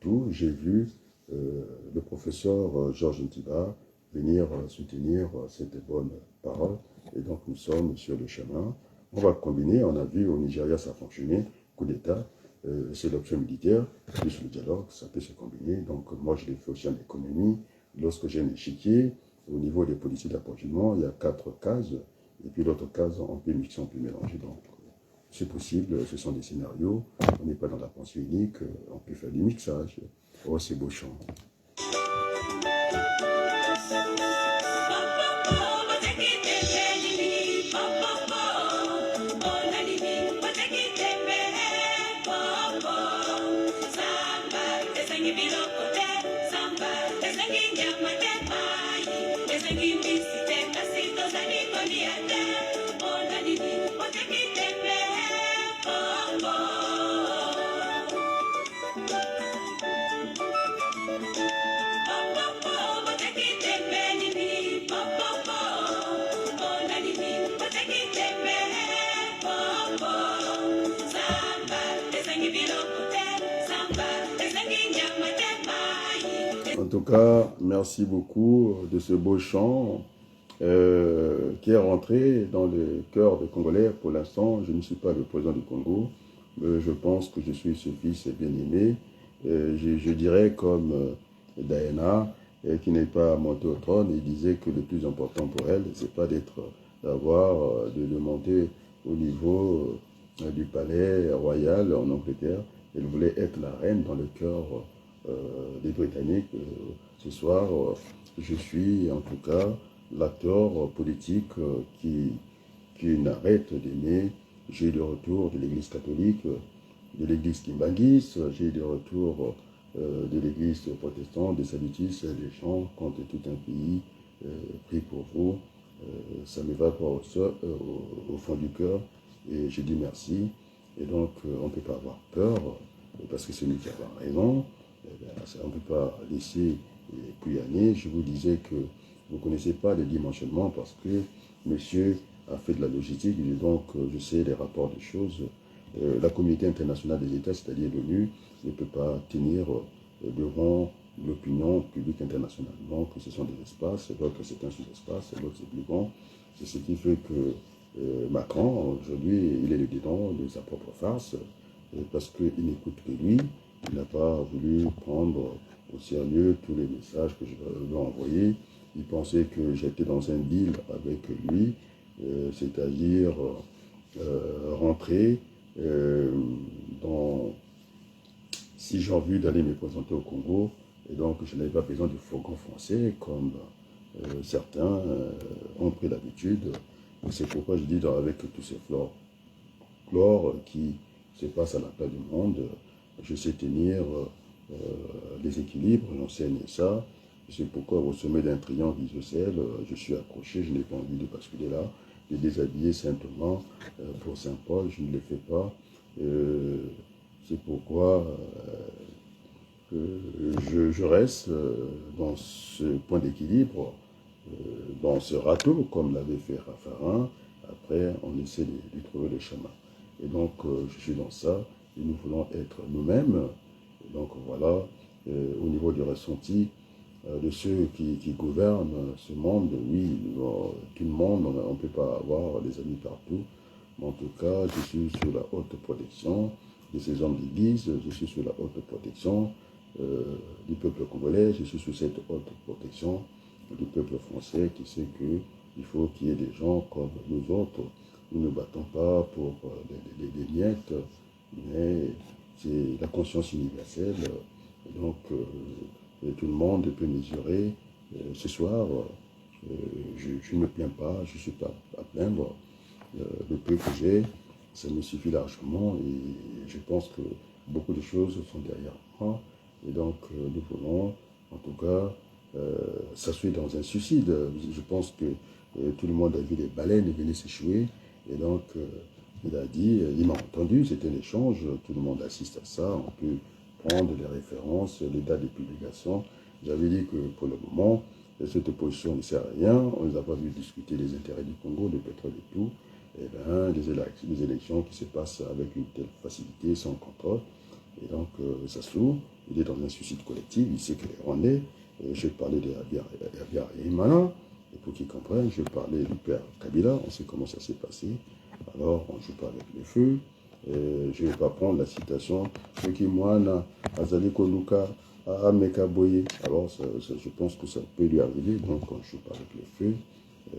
tout, j'ai vu le professeur Georges Ntiba venir soutenir cette bonne parole. Et donc, nous sommes sur le chemin. On va combiner. On a vu au Nigeria, ça a fonctionné. Coup d'État, c'est l'option militaire, plus le dialogue, ça peut se combiner. Donc, moi, je l'ai fait aussi en économie. Lorsque j'ai un échiquier, au niveau des politiques d'approvisionnement, il y a 4 cases. Et puis, l'autre case, on peut mixer, on peut mélanger. Donc, c'est possible, ce sont des scénarios. On n'est pas dans la pensée unique, on peut faire du mixage. Oh, c'est beau chant. En tout cas, merci beaucoup de ce beau chant qui est rentré dans le cœur des Congolais. Pour l'instant, je ne suis pas le président du Congo. Je pense que je suis ce fils bien-aimé. Je dirais comme Diana, qui n'est pas montée au trône, il disait que le plus important pour elle, c'est pas de monter au niveau du palais royal en Angleterre. Elle voulait être la reine dans le cœur des Britanniques. Ce soir, je suis en tout cas l'acteur politique qui n'arrête d'aimer. J'ai eu le retour de l'Église catholique, de l'Église Kimbangis, j'ai eu le retour de l'Église protestante, des salutis, des gens contre tout un pays, prie pour vous. Ça me va pas au fond du cœur et je dis merci. Et donc, on ne peut pas avoir peur parce que c'est nous qui avons raison. On ne peut pas laisser Kouyané. Je vous disais que vous ne connaissez pas le dimensionnement parce que monsieur a fait de la logistique et donc je sais les rapports des choses. La communauté internationale des États, c'est-à-dire l'ONU, ne peut pas tenir devant l'opinion publique internationale. Donc ce sont des espaces, l'autre c'est un sous-espace, l'autre c'est plus grand. C'est ce qui fait que Macron, aujourd'hui, il est le dedans de sa propre farce parce qu'il n'écoute que lui. Il n'a pas voulu prendre au sérieux tous les messages que je lui ai envoyés. Il pensait que j'étais dans un deal avec lui, c'est-à-dire rentrer dans... Si j'ai envie d'aller me présenter au Congo, et donc je n'avais pas besoin de fourgon français comme certains ont pris l'habitude. C'est pourquoi je dis avec tous ces folklore qui se passent à la place du monde, je sais tenir les équilibres, j'enseigne ça. C'est pourquoi au sommet d'un triangle isocèle, je suis accroché, je n'ai pas envie de basculer là, de déshabiller simplement pour Saint-Paul, je ne le fais pas. C'est pourquoi je reste dans ce point d'équilibre, dans ce râteau, comme l'avait fait Raffarin. Après, on essaie de trouver le chemin. Et donc, je suis dans ça, et nous voulons être nous-mêmes. Donc voilà, au niveau du ressenti de ceux qui gouvernent ce monde, oui, tout le monde, on ne peut pas avoir des amis partout. Mais en tout cas, je suis sous la haute protection de ces hommes d'église, je suis sous la haute protection du peuple congolais, je suis sous cette haute protection du peuple français qui sait qu'il faut qu'il y ait des gens comme nous autres. Nous ne battons pas pour des miettes, mais c'est la conscience universelle. Donc, tout le monde peut mesurer. Ce soir, je ne me plains pas, je ne suis pas à plaindre. Le peu que j'ai, ça me suffit largement et je pense que beaucoup de choses sont derrière moi. Et donc, nous voulons, en tout cas, s'assurer dans un suicide. Je pense que tout le monde a vu les baleines venir s'échouer. Et donc, il a dit, il m'a entendu, c'était un échange, tout le monde assiste à ça, on peut prendre les références, les dates de publication. J'avais dit que pour le moment, cette position ne sert à rien, on ne nous a pas vu discuter des intérêts du Congo, du pétrole et tout. eh ben, des élections qui se passent avec une telle facilité, sans contrôle. Et donc, Sassou, il est dans un suicide collectif, il sait que les Rwandais, je parlais de Abia et Imana, et pour qu'ils comprennent, je parlais du père Kabila, on sait comment ça s'est passé. Alors, on ne joue pas avec le feu. Je ne vais pas prendre la citation, ce qui moine, Azali Koluka, Ameka Boye. Alors, je pense que ça peut lui arriver, donc on ne joue pas avec le feu.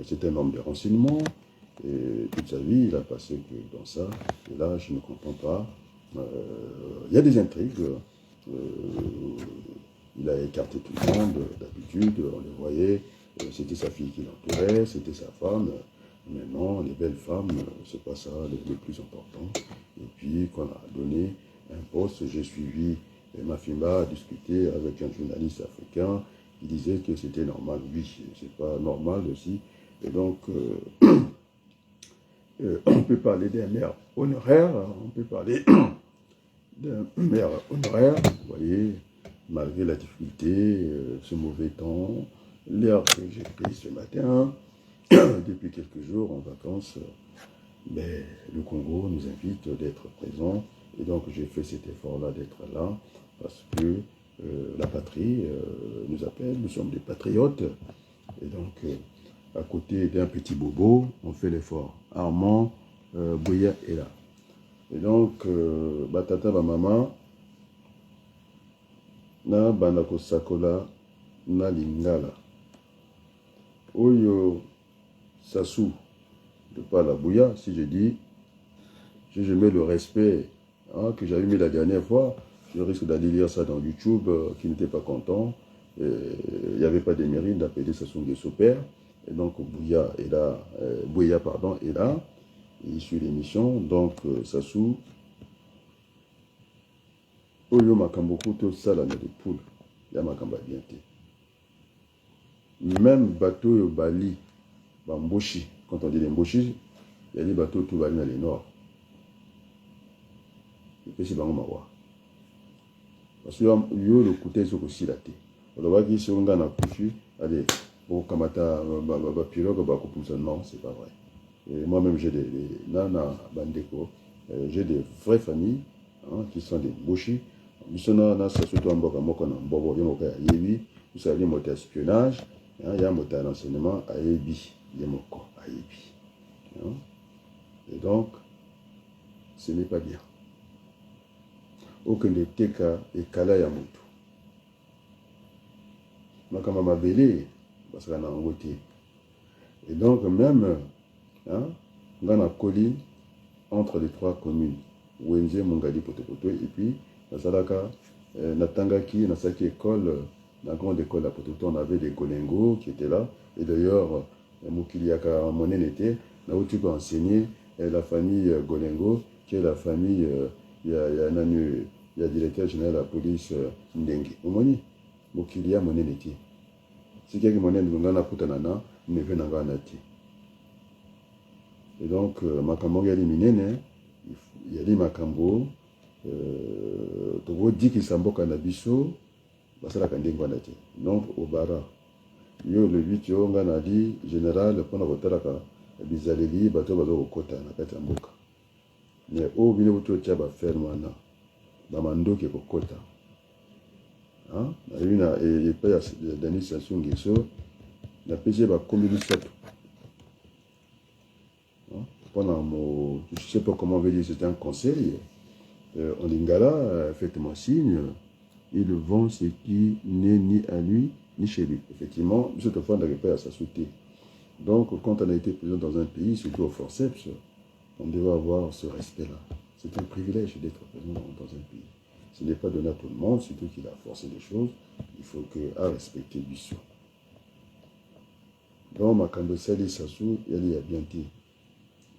C'est un homme de renseignement, et toute sa vie, il a passé que dans ça. Et là, je ne comprends pas. Il y a des intrigues. Il a écarté tout le monde, d'habitude, on le voyait. C'était sa fille qui l'entourait, c'était sa femme. Maintenant, les belles femmes, c'est pas ça le plus important. Et puis, qu'on a donné un poste, j'ai suivi Mafimba discuter avec un journaliste africain qui disait que c'était normal. Oui, c'est pas normal aussi. Et donc, on peut parler d'un maire honoraire, on peut parler d'un maire honoraire, vous voyez, malgré la difficulté, ce mauvais temps, l'air que j'ai pris ce matin, depuis quelques jours en vacances, mais le Congo nous invite d'être présents. Et donc j'ai fait cet effort-là d'être là, parce que la patrie nous appelle, nous sommes des patriotes. Et donc, à côté d'un petit bobo, on fait l'effort. Armand Bouya est là. Et donc, batata ba maman, na banako sakola, na lingala. Oyo Sassou, de pas la Bouya, si je dis, si je mets le respect que j'avais mis la dernière fois, je risque d'aller lire ça dans YouTube, qui n'était pas content. Il n'y avait pas de mérite d'appeler Sassou Nguesso père. Et donc, Bouya est là, Bouya, pardon, est là. Il suit l'émission. Donc, Sassou, Oyo Makambo Kuto Salana de Poule, il y a Makamba bien. Même bateau au Bali, Bamboshi, quand on dit les Mboshi, il y a des bateaux tout Bali dans le nord. Et puis c'est Bangomawa. Parce que yo le côté sur aussi la thé. On va dire si on gagne un couchu, allez, pour Kamata, pirogue, non, c'est pas vrai. Et moi-même, j'ai des nana bandeko, j'ai des vraies familles qui sont des Mboshi. Nous sommes surtout en Boka Moko, en Bobo, Yomoka, Yebi, nous sommes des espionnage. Il y a un mot d'enseignement à Yebi, Yemoko, à Yebi. Et donc, ce n'est pas bien. Aucun de Teka et Kala Yamoto. Makama Mabele, parce qu'on a un et donc, même, on a un colis entre les trois communes, Wenze, Mungali, Potopoto, et puis, Nasalaka, Natangaki, Nasaki école, la grande école à Potopoto, on avait des Golengo qui étaient là. Et d'ailleurs, Moukiliaka Monen était, là où tu peux enseigner la famille Golengo, qui est la famille, il y a directeur général de la police Ndengue. Omoni, Moukilia Monen était. Si quelqu'un Monen Lungana Putanana, ne veut n'en nati. Et donc, Makambo Yali Minene, il y a des Makambo, Togo dit qu'il s'en boque à Nabiso, basala kandenge wana te. Donc au bara yo le 8 yo ngana di général pona kotalaka bizaleli bato bazo kokota na kati ya mboka. Mais au bile buto tia ba ferme wana ba mandoki kokota. Na yuna et pa ya Denis Sassou Nguesso na pese ba komi bisato. Pendant mon je sais pas comment on veut dire, c'est un conseil en lingala, faites-moi signe. Il vend ce qui n'est ni à lui, ni chez lui. Effectivement, cette fois, on n'arrive pas à s'assouter. Donc, quand on a été présent dans un pays, surtout au forceps, on devait avoir ce respect-là. C'est un privilège d'être présent dans un pays. Ce n'est pas donné à tout le monde, surtout qu'il a forcé les choses. Il faut qu'à respecter du soi. Donc, ma kandosali Sassou, il y a bien dit.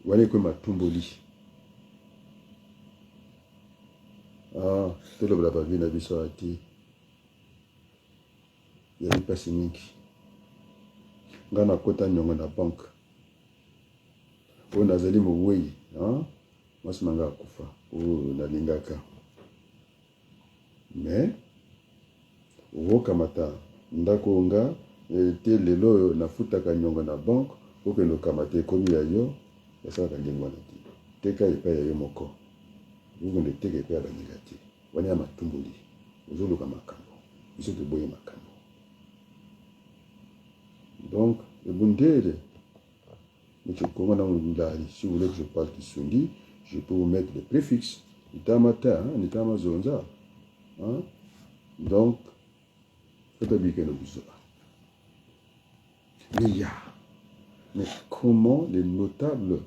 Voilà que ma tumboli. Tout le blabla vie n'a vu ça été. Il y a eu pas si mingi. Ngana kota nyongo na banque. On a zali mouwei. Moi c'est manga kufa. Ou na lingaka. Mais, ou kamata. Ndako nga. Te lelo na futa ka nyongo na banque. Ou que no kamate komi ya yo. basala ndenge wana te teka epai ya yo moko okonde teka epai ya baninga te wana ya matumboli ozoluka makambo biso toboye makambo donc ebundele Kongo na ngulali si vous voulez que je parle Kisundi je peux vous mettre des préfixes nitamata nitama zonza donc faites habiter nos bisous. Mais comment les notables,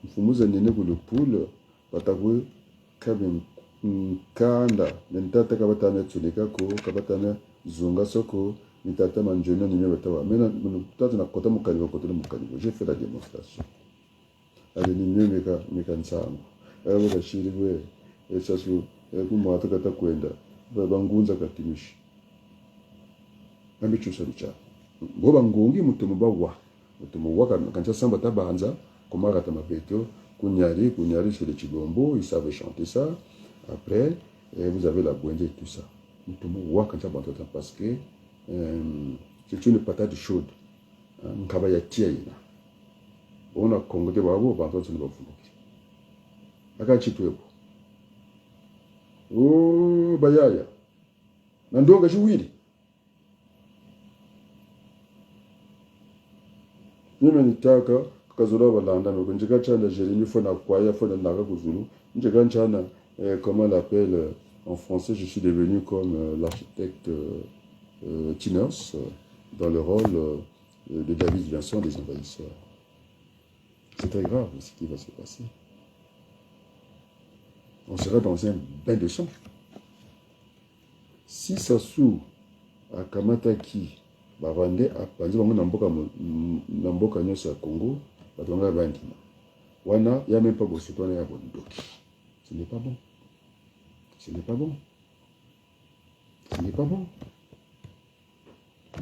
Mfumuza nene ku le poule, batabwe kabem kanda, nentata kabatana tsuleka ko, kabatana zunga soko, nitata manjono nime batawa. Mena tata na kota mukali kote mukali. J'ai fait la démonstration. Ale ni mieux meka nsango. Abo kashiri bwe, esasu, kumata kata kwenda, bangunza katimishi. Ambi chusa bicha. Goba ngongi mutumu bawa. Mutumu waka kancha samba tabanza, komara tamapeto, kunyari chez les Chibombo, ils savaient chanter ça. Après, vous avez la boinde et tout ça. Mutumu waka kancha bantota parce que c'est une patate chaude. Nkabaya tiaina. On a congoté babo bantota ne bafunuki. Aka chitwebo. Oh bayaya. Nandonga juwili. Mimi nitaka kazola balanda mais njeka chana Jérémie fona kwaya fona naka kuzulu njeka chana comment on l'appelle en français je suis devenu comme l'architecte Tinos dans le rôle de David Vincent des envahisseurs. C'est très grave ce qui va se passer. On sera dans un bain de sang. Si Sassou a Kamataki Bavande a panzi bango na mboka nyonso ya Congo batonga bandima wana ya même pas bositwana ya bondoki. Ce n'est pas bon. Ce n'est pas bon. Ce n'est pas bon.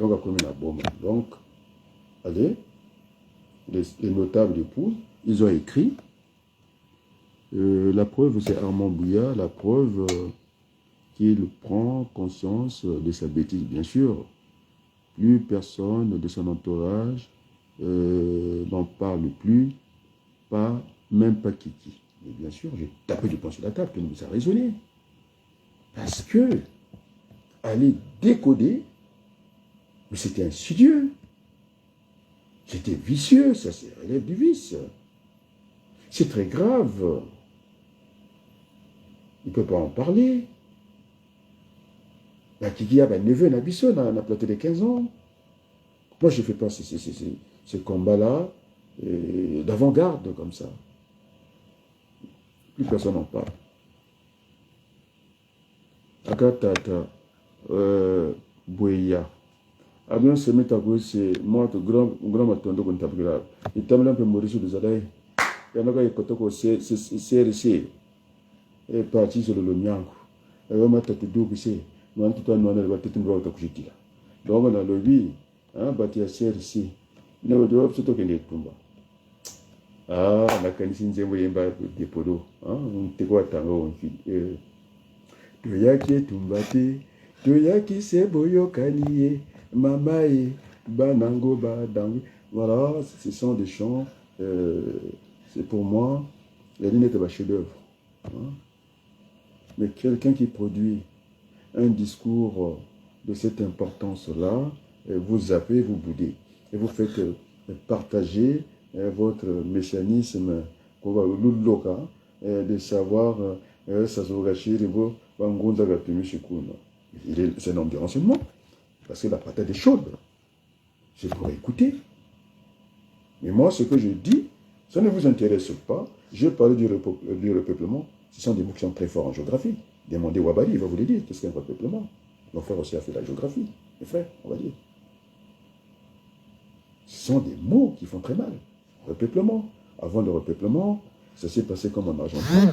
Donc à combien la bombe. Donc allez, les notables du Poul, ils ont écrit la preuve c'est Armand Bouya, la preuve qu'il prend conscience de sa bêtise bien sûr. Plus personne de son entourage n'en parle plus, même pas Kiki. Mais bien sûr, j'ai tapé du poing sur la table, tout le monde s'est raisonné. Parce que, aller décoder, mais c'était insidieux. C'était vicieux, ça relève du vice. C'est très grave. Il ne peut pas en parler. La Kiki a un neveu, Nabiso, on a platé les 15 ans. Moi, je ne fais pas ce combat-là d'avant-garde comme ça. Plus personne n'en parle. Akatata, Bouya. Ah bien, c'est moi, grand matondo qu'on tape grave. Il t'a mis un peu mourir sur les oreilles. Il y en a qui ont CRC. Et parti sur le Lomyango. Et on m'a tâté d'où c'est. Donc on a le oui, bâti à CRC. Nous devons surtout que les tombes. Ah, la canissine zémoyemba des podos. On te voit tango, on fit. Toyaki tumbate, Toyaki seboyo kaniye, mamae, banango badango. Voilà, ce sont des chants. C'est pour moi, la ligne est un chef-d'œuvre. Mais quelqu'un qui produit un discours de cette importance-là, vous zappez, vous boudez. Et vous faites partager votre mécanisme de savoir c'est un homme de renseignement. Parce que la patate est chaude. C'est pour écouter. Mais moi, ce que je dis, ça ne vous intéresse pas. Je parle du repeuplement. Ce sont des mots qui sont très forts en géographie. Demandez Wabali, il va vous le dire. Qu'est-ce qu'un repeuplement? Mon frère aussi a fait la géographie. Mes frères, on va dire. Ce sont des mots qui font très mal. Repeuplement. Avant le repeuplement, ça s'est passé comme en Argentine.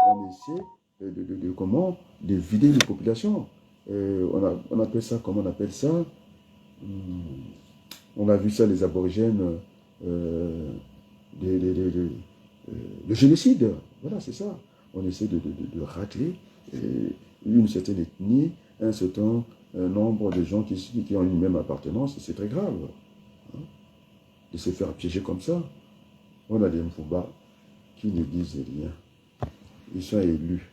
On essaie de vider les populations. On appelle ça, comment on appelle ça? On a vu ça, les aborigènes, le génocide. Voilà, c'est ça. On essaie de racler une certaine ethnie, un certain nombre de gens qui ont une même appartenance. C'est très grave. De se faire piéger comme ça. On a des Mfouba qui ne disent rien. Ils sont élus.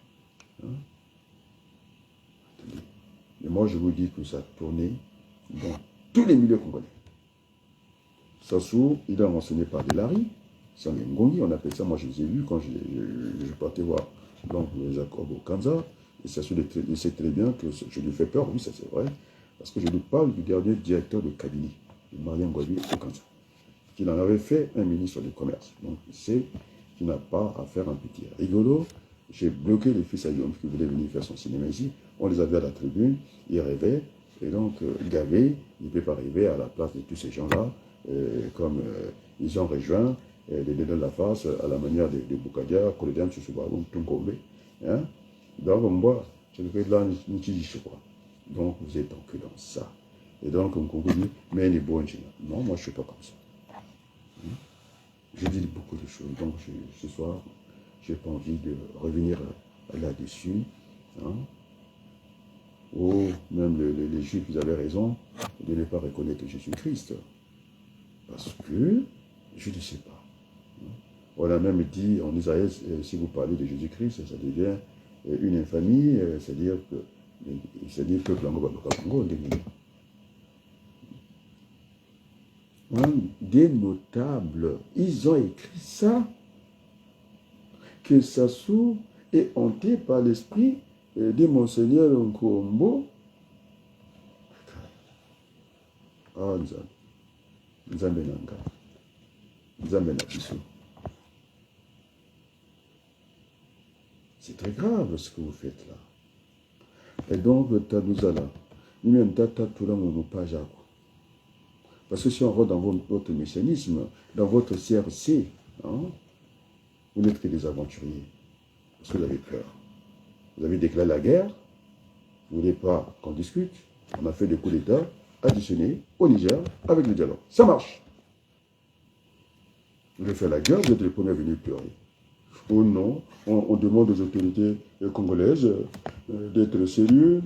Hein? Et moi, je vous dis que ça a tourné dans tous les milieux congolais. Sassou, il est renseigné par Delari, c'est un Ngongi, on appelle ça, moi je les ai vus quand je partais voir donc, Jacob au Kanza, et Sassou, il sait très bien que je lui fais peur, oui, ça c'est vrai, parce que je lui parle du dernier directeur de cabinet, de Marien Ngouabi au Kanza, qu'il en avait fait un ministre du commerce. Donc il sait qu'il n'a pas à faire un petit rigolo. J'ai bloqué les fils à Guillaume qui voulaient venir faire son cinéma ici. On les avait à la tribune, ils rêvaient, et donc Gavé, il ne peut pas arriver à la place de tous ces gens-là, comme ils ont rejoint les deux de la face à la manière de Boukadia, Koledam, Tchouchoubaoum, Tunkombe. Hein? Donc, moi, je ne fais là, je crois. Donc, vous êtes que dans ça. Et donc, on dit, mais il est bon, non, moi, je ne suis pas comme ça. Je dis beaucoup de choses. Donc, ce soir, je n'ai pas envie de revenir là-dessus. Hein? Oh, même les Juifs, ils avaient raison de ne pas reconnaître Jésus-Christ. Parce que, je ne sais pas. On a même dit en Israël, si vous parlez de Jésus-Christ, ça devient une infamie, c'est-à-dire que des notables, ils ont écrit ça, que Sassou est hanté par l'esprit de Monseigneur Nkombo. Ah, Nzambenanga. Nzambenabiso. C'est très grave ce que vous faites là. Et donc, Tadouzala, nous-mêmes, parce que si on rentre dans votre mécanisme, dans votre CRC, hein, vous n'êtes que des aventuriers. Parce que vous avez peur. Vous avez déclaré la guerre, vous ne voulez pas qu'on discute. On a fait des coups d'État additionnés au Niger avec le dialogue. Ça marche. Vous voulez faire la guerre, vous êtes les premiers à venir pleurer. Oh non, on demande aux autorités congolaises d'être sérieux.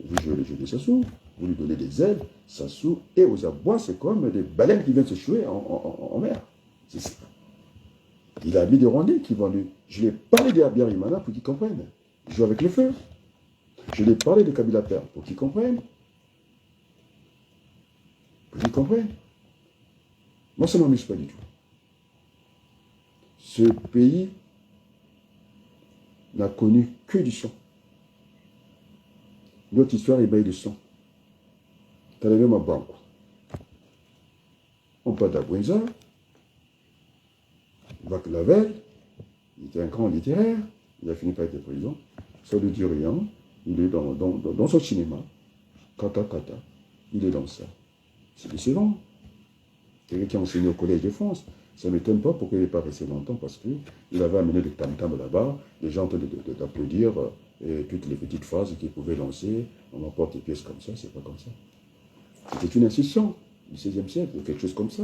Vous jouez le jeu de Sassou, vous lui donnez des ailes, Sassou et aux abois, c'est comme des baleines qui viennent se chouer en mer. C'est ça. Il a mis des Rwandais qui vont lui. Je lui ai parlé de Abiyarimana pour qu'ils comprennent. Je joue avec le feu. Je lui ai parlé de Kabila Père pour qu'ils comprennent. Pour qu'ils comprennent. Moi, ça ne m'amuse pas du tout. Ce pays n'a connu que du sang. Notre histoire est baille de sang. T'as la même à banque. On parle d'Abouenza, Vac Lavelle, il était un grand littéraire, il a fini par être président. Ça ne dit rien, il est dans son cinéma. Kata Kata, il est dans ça. C'est décevant. Quelqu'un qui a enseigné au Collège de France. Ça ne m'étonne pas pourquoi il n'est pas resté longtemps, parce qu'il avait amené des tam-tams là-bas, les gens en train d'applaudir toutes les petites phrases qu'il pouvait lancer, on emporte des pièces comme ça, c'est pas comme ça. C'était une institution du XVIe siècle, ou quelque chose comme ça.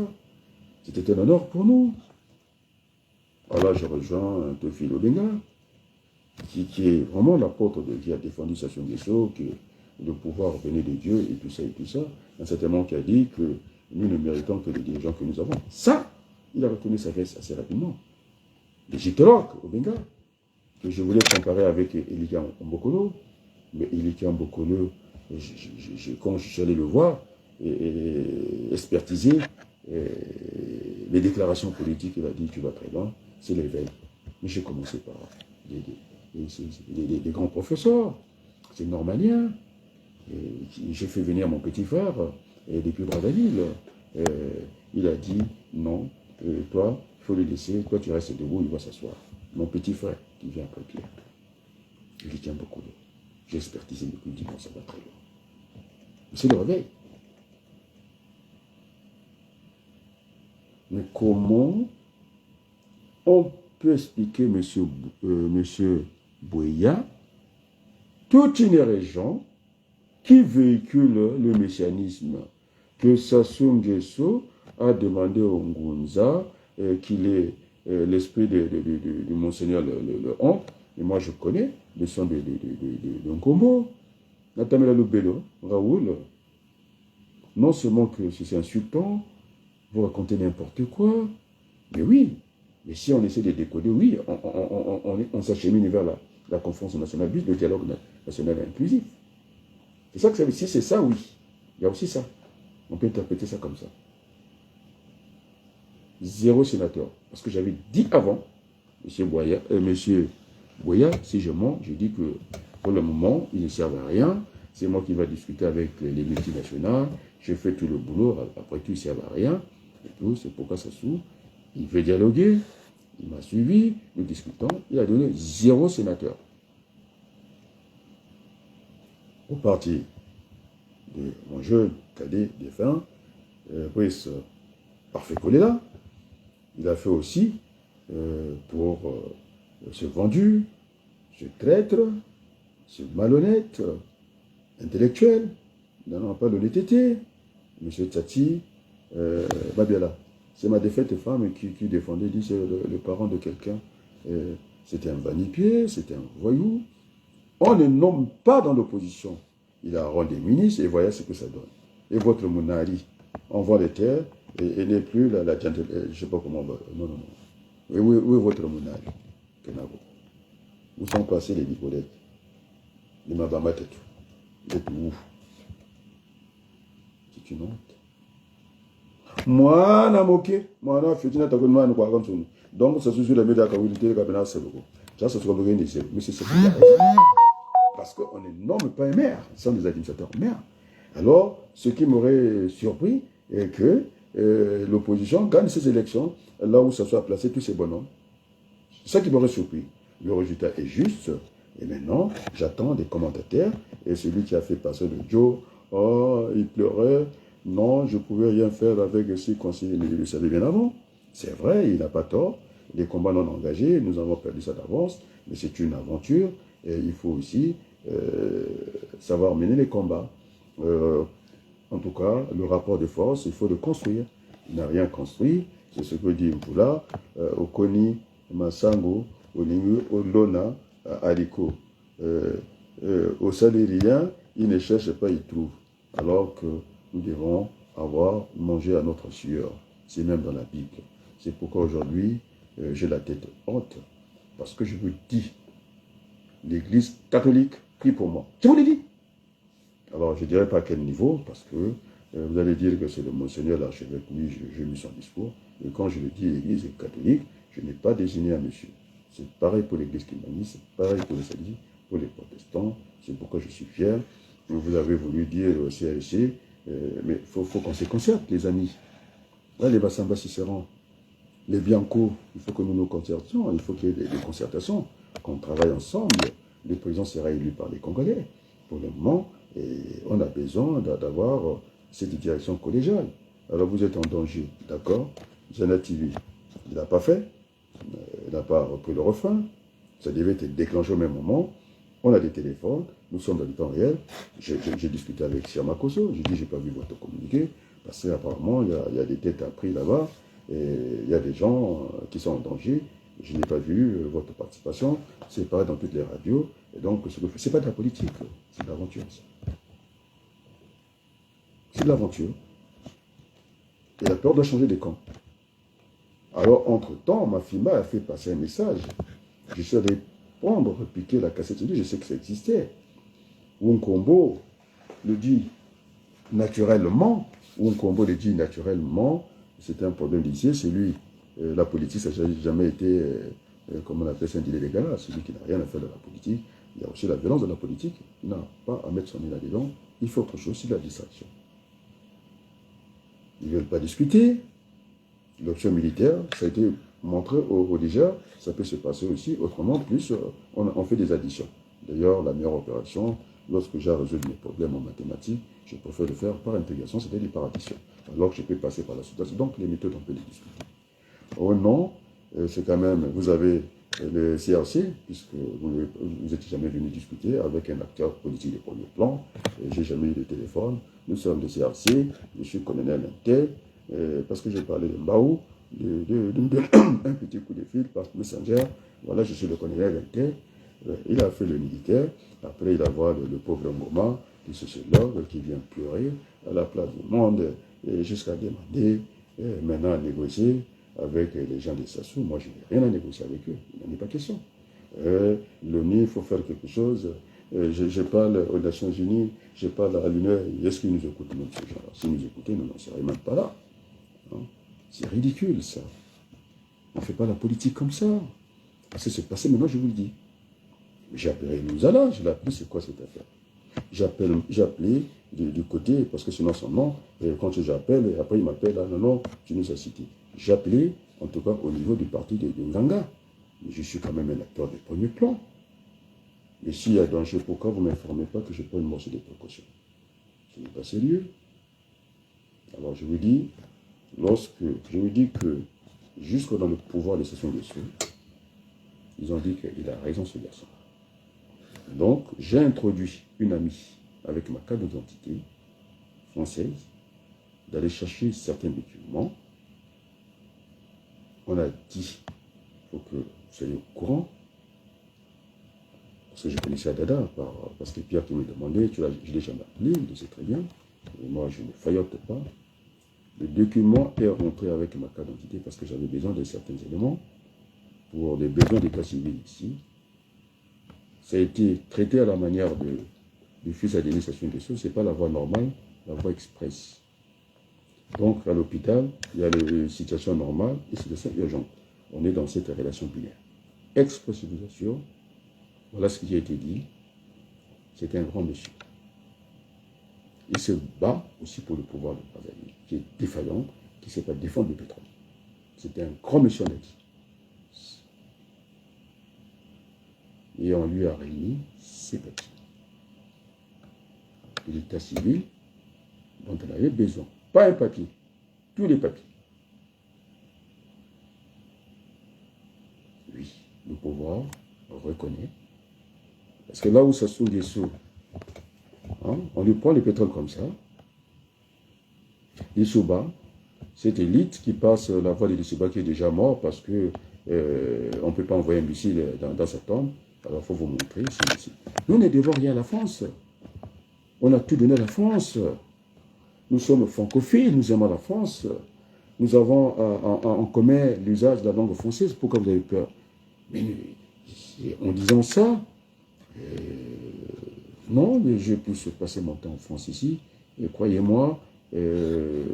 C'était un honneur pour nous. Alors là, je rejoins Théophile Obenga, qui est vraiment l'apôtre qui a défendu Sassou Nguesso, que le pouvoir venait de Dieu, et tout ça, et tout ça. Un certain moment qui a dit que nous ne méritons que les dirigeants que nous avons. Ça, il a reconnu sa veste assez rapidement. L'égyptologue, Obenga, que je voulais comparer avec Elika Mbokolo, mais Elika Mbokolo, quand je suis allé le voir, et expertiser les déclarations politiques, il a dit tu vas très loin, c'est l'éveil. Mais j'ai commencé par des grands professeurs, c'est normalien. J'ai fait venir mon petit frère depuis Brazzaville. Il a dit non, toi, il faut le laisser, toi tu restes debout, il va s'asseoir. Mon petit frère qui vient après Pierre, je lui tiens beaucoup. J'ai expertisé depuis 10 ans, ça va très loin. C'est le réveil. Mais comment on peut expliquer, monsieur Bouya, toute une région qui véhicule le messianisme que Sassou Nguesso a demandé au Ngunza qu'il est l'esprit de Monseigneur le honte, et moi je connais le son de Nkombo, Natamela Lubelo, Raoul, non seulement que c'est insultant, vous racontez n'importe quoi, Mais oui, mais si on essaie de décoder, oui, on s'achemine vers la conférence nationale, le dialogue national inclusif. C'est ça que ça veut dire. Si c'est ça, oui. Il y a aussi ça. On peut interpréter ça comme ça. 0 sénateur. Parce que j'avais dit avant, monsieur Boya, si je mens, je dis que pour le moment, ils ne servent à rien. C'est moi qui vais discuter avec les multinationales. Je fais tout le boulot. Après tout, ils ne servent à rien. Et tout, c'est pourquoi ça s'ouvre. Il veut dialoguer. Il m'a suivi. Nous discutons. Il a donné 0 sénateur. Au parti de mon jeune cadet défunt, Brice Parfait Kolela, il a fait aussi pour ce vendu, ce traître, ce malhonnête, intellectuel, n'en pas l'honnêteté, M. Tati Babiala. C'est ma défaite femme qui défendait, dit c'est le parent de quelqu'un. C'était un vanipié, c'était un voyou. On ne nomme pas dans l'opposition. Il a rendu ministre et voyez ce que ça donne. Et votre Mounari, on voit les terres et n'est plus la je ne sais pas comment on va. Non. Où est votre Mounari? Où sont passés les Nicolettes? Les Mabama et tout. Vous êtes où? C'est une honte. Moi, je moqué. Moi, je suis un donc, ça se joue la média quand vous dites que c'est ça, c'est ce qu'on veut dire. Mais c'est ce que parce qu'on ne nomme pas un maire, ce sont des administrateurs maires. Alors, ce qui m'aurait surpris est que l'opposition gagne ces élections là où ça soit placé tous ces bonhommes. C'est ça qui m'aurait surpris. Le résultat est juste. Et maintenant, j'attends des commentateurs. Et celui qui a fait passer le Joe, oh, il pleurait. Non, je ne pouvais rien faire avec ces conseillers. Mais il le savait bien avant. C'est vrai, il n'a pas tort. Les combats non engagés, nous avons perdu ça d'avance. Mais c'est une aventure. Et il faut aussi savoir mener les combats. En tout cas, le rapport de force, il faut le construire. Il n'a rien construit. C'est ce que dit Mpula, Okoni, Massango, Olingu, Olona, Aliko. Au salérien, il ne cherche pas, il trouve. Alors que nous devons avoir mangé à notre sueur. C'est même dans la Bible. C'est pourquoi aujourd'hui, j'ai la tête haute. Parce que je vous dis, l'Église catholique prie pour moi. Je vous l'ai dit. Alors, je ne dirais pas à quel niveau, parce que vous allez dire que c'est le Monseigneur l'archevêque. Oui, j'ai mis son discours. Mais quand je le dis, l'Église catholique, je n'ai pas désigné un monsieur. C'est pareil pour l'Église kimaniste, c'est pareil pour les sadis, pour les protestants. C'est pourquoi je suis fier. Vous avez voulu dire au CLC, mais il faut qu'on se concerte, les amis. Là, les Bassamba Cicéron, les Bianco, il faut que nous nous concertions, il faut qu'il y ait des concertations, qu'on travaille ensemble. Le président sera élu par les Congolais. Pour le moment, on a besoin d'avoir cette direction collégiale. Alors vous êtes en danger, d'accord? Jana TV, il n'a pas fait, il n'a pas repris le refrain, ça devait être déclenché au même moment. On a des téléphones, nous sommes dans le temps réel. J'ai discuté avec Siama Koso, j'ai dit j'ai pas vu votre communiqué, parce qu'apparemment il y a des têtes à prix là-bas, et il y a des gens qui sont en danger. Je n'ai pas vu votre participation, c'est pas dans toutes les radios, et donc c'est pas de la politique, c'est de l'aventure. C'est de l'aventure. Et la peur doit changer de camp. Alors, entre-temps, ma FIMA a fait passer un message. Je suis allé prendre, repiquer la cassette, je sais que ça existait. Wunkombo le dit naturellement, Wunkombo le dit naturellement, c'est un problème d'ici, c'est lui, la politique, ça n'a jamais été, comme on appelle ça, un dealer légal, celui qui n'a rien à faire de la politique. Il y a aussi la violence de la politique, il n'a pas à mettre son nez là-dedans, il faut autre chose, c'est la distraction. Ils ne veulent pas discuter. L'option militaire, ça a été montré au Niger, ça peut se passer aussi autrement, plus on fait des additions. D'ailleurs, la meilleure opération, lorsque j'ai résolu mes problèmes en mathématiques, je préfère le faire par intégration, c'est-à-dire par addition. Alors que je peux passer par la sous-taxe. Donc les méthodes, on peut les discuter. Oh non, c'est quand même, vous avez le CRC, puisque vous n'êtes jamais venu discuter avec un acteur politique de premier plan. J'ai jamais eu de téléphone. Nous sommes le CRC, je suis colonel Inter, parce que j'ai parlé de Mbaou, un petit coup de fil par Messenger. Voilà, je suis le colonel Inter. Il a fait le militaire. Après, il a vu le pauvre Ngoma, le sociologue, qui vient pleurer à la place du monde, jusqu'à demander, maintenant à négocier avec les gens des Sassou. Moi, je n'ai rien à négocier avec eux. Il n'en est pas question. L'ONU, il faut faire quelque chose. Je parle aux Nations Unies, je parle à l'UNE. Est-ce qu'ils nous écoutent, même ces gens-là? S'ils nous écoutaient, nous n'en serions même pas là. Hein? C'est ridicule, ça. On ne fait pas la politique comme ça. Ça s'est passé, maintenant, je vous le dis. J'ai appelé Louzala, je l'ai appelé, c'est quoi cette affaire? J'ai appelé du côté, parce que sinon son nom, et quand j'appelle, et après il m'appelle, ah non, non, tu nous as cité. J'ai appelé, en tout cas au niveau du parti de Nganga. Mais je suis quand même un acteur de premier plan. Et s'il y a danger, pourquoi vous ne m'informez pas que je prends une morceau de précaution? Ce n'est pas sérieux. Alors je vous dis, que jusque dans le pouvoir de Sassou Nguesso, ils ont dit qu'il a raison ce garçon. Donc j'ai introduit une amie avec ma carte d'identité française d'aller chercher certains documents. On a dit, il faut que vous soyez au courant, parce que je connaissais Dada, parce que Pierre qui me demandait, je l'ai jamais appelé, il le sait très bien, et moi je ne faillote pas. Le document est rentré avec ma carte d'identité parce que j'avais besoin de certains éléments pour des besoins d'état civil ici. Ça a été traité à la manière du fils à Denis Sassou Nguesso, ce n'est pas la voie normale, la voie express. Donc à l'hôpital, il y a les situations normales et les situations urgentes. On est dans cette relation binaire. Express, je vous assure, voilà ce qui a été dit. C'est un grand monsieur. Il se bat aussi pour le pouvoir de Brazzaville, qui est défaillant, qui ne sait pas défendre le pétrole. C'était un grand monsieur, on a dit. Et on lui a remis ses papiers. L'état civil dont elle avait besoin. Pas un papier, tous les papiers. Oui, le pouvoir reconnaît. Parce que là où Sassou Nguesso, on lui prend le pétrole comme ça, Lissouba, cette élite qui passe la voie de Lissouba qui est déjà mort parce que on ne peut pas envoyer un missile dans sa tombe. Alors il faut vous montrer. Nous ne devons rien à la France. On a tout donné à la France. Nous sommes francophiles, nous aimons la France. Nous avons en commun l'usage de la langue française. Pourquoi vous avez peur? Mais en disant ça, non, mais je puisse passer mon temps en France ici. Et croyez-moi, je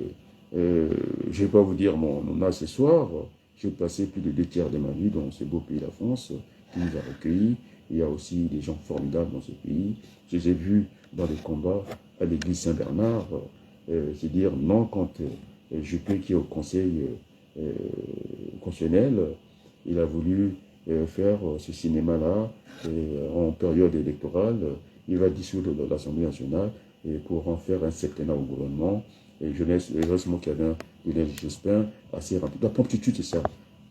ne vais pas vous dire mon âge ce soir. J'ai passé plus de 2 tiers de ma vie dans ce beau pays, la France, qui nous a recueillis. Il y a aussi des gens formidables dans ce pays. Je les ai vus dans des combats à l'église Saint-Bernard. C'est dire non quand Juppé, qui est au conseil constitutionnel, il a voulu faire ce cinéma-là en période électorale. Il va dissoudre l'Assemblée nationale et pour en faire un septennat au gouvernement. Et heureusement qu'il y avait un Lionel Jospin assez rapide. La promptitude, c'est ça.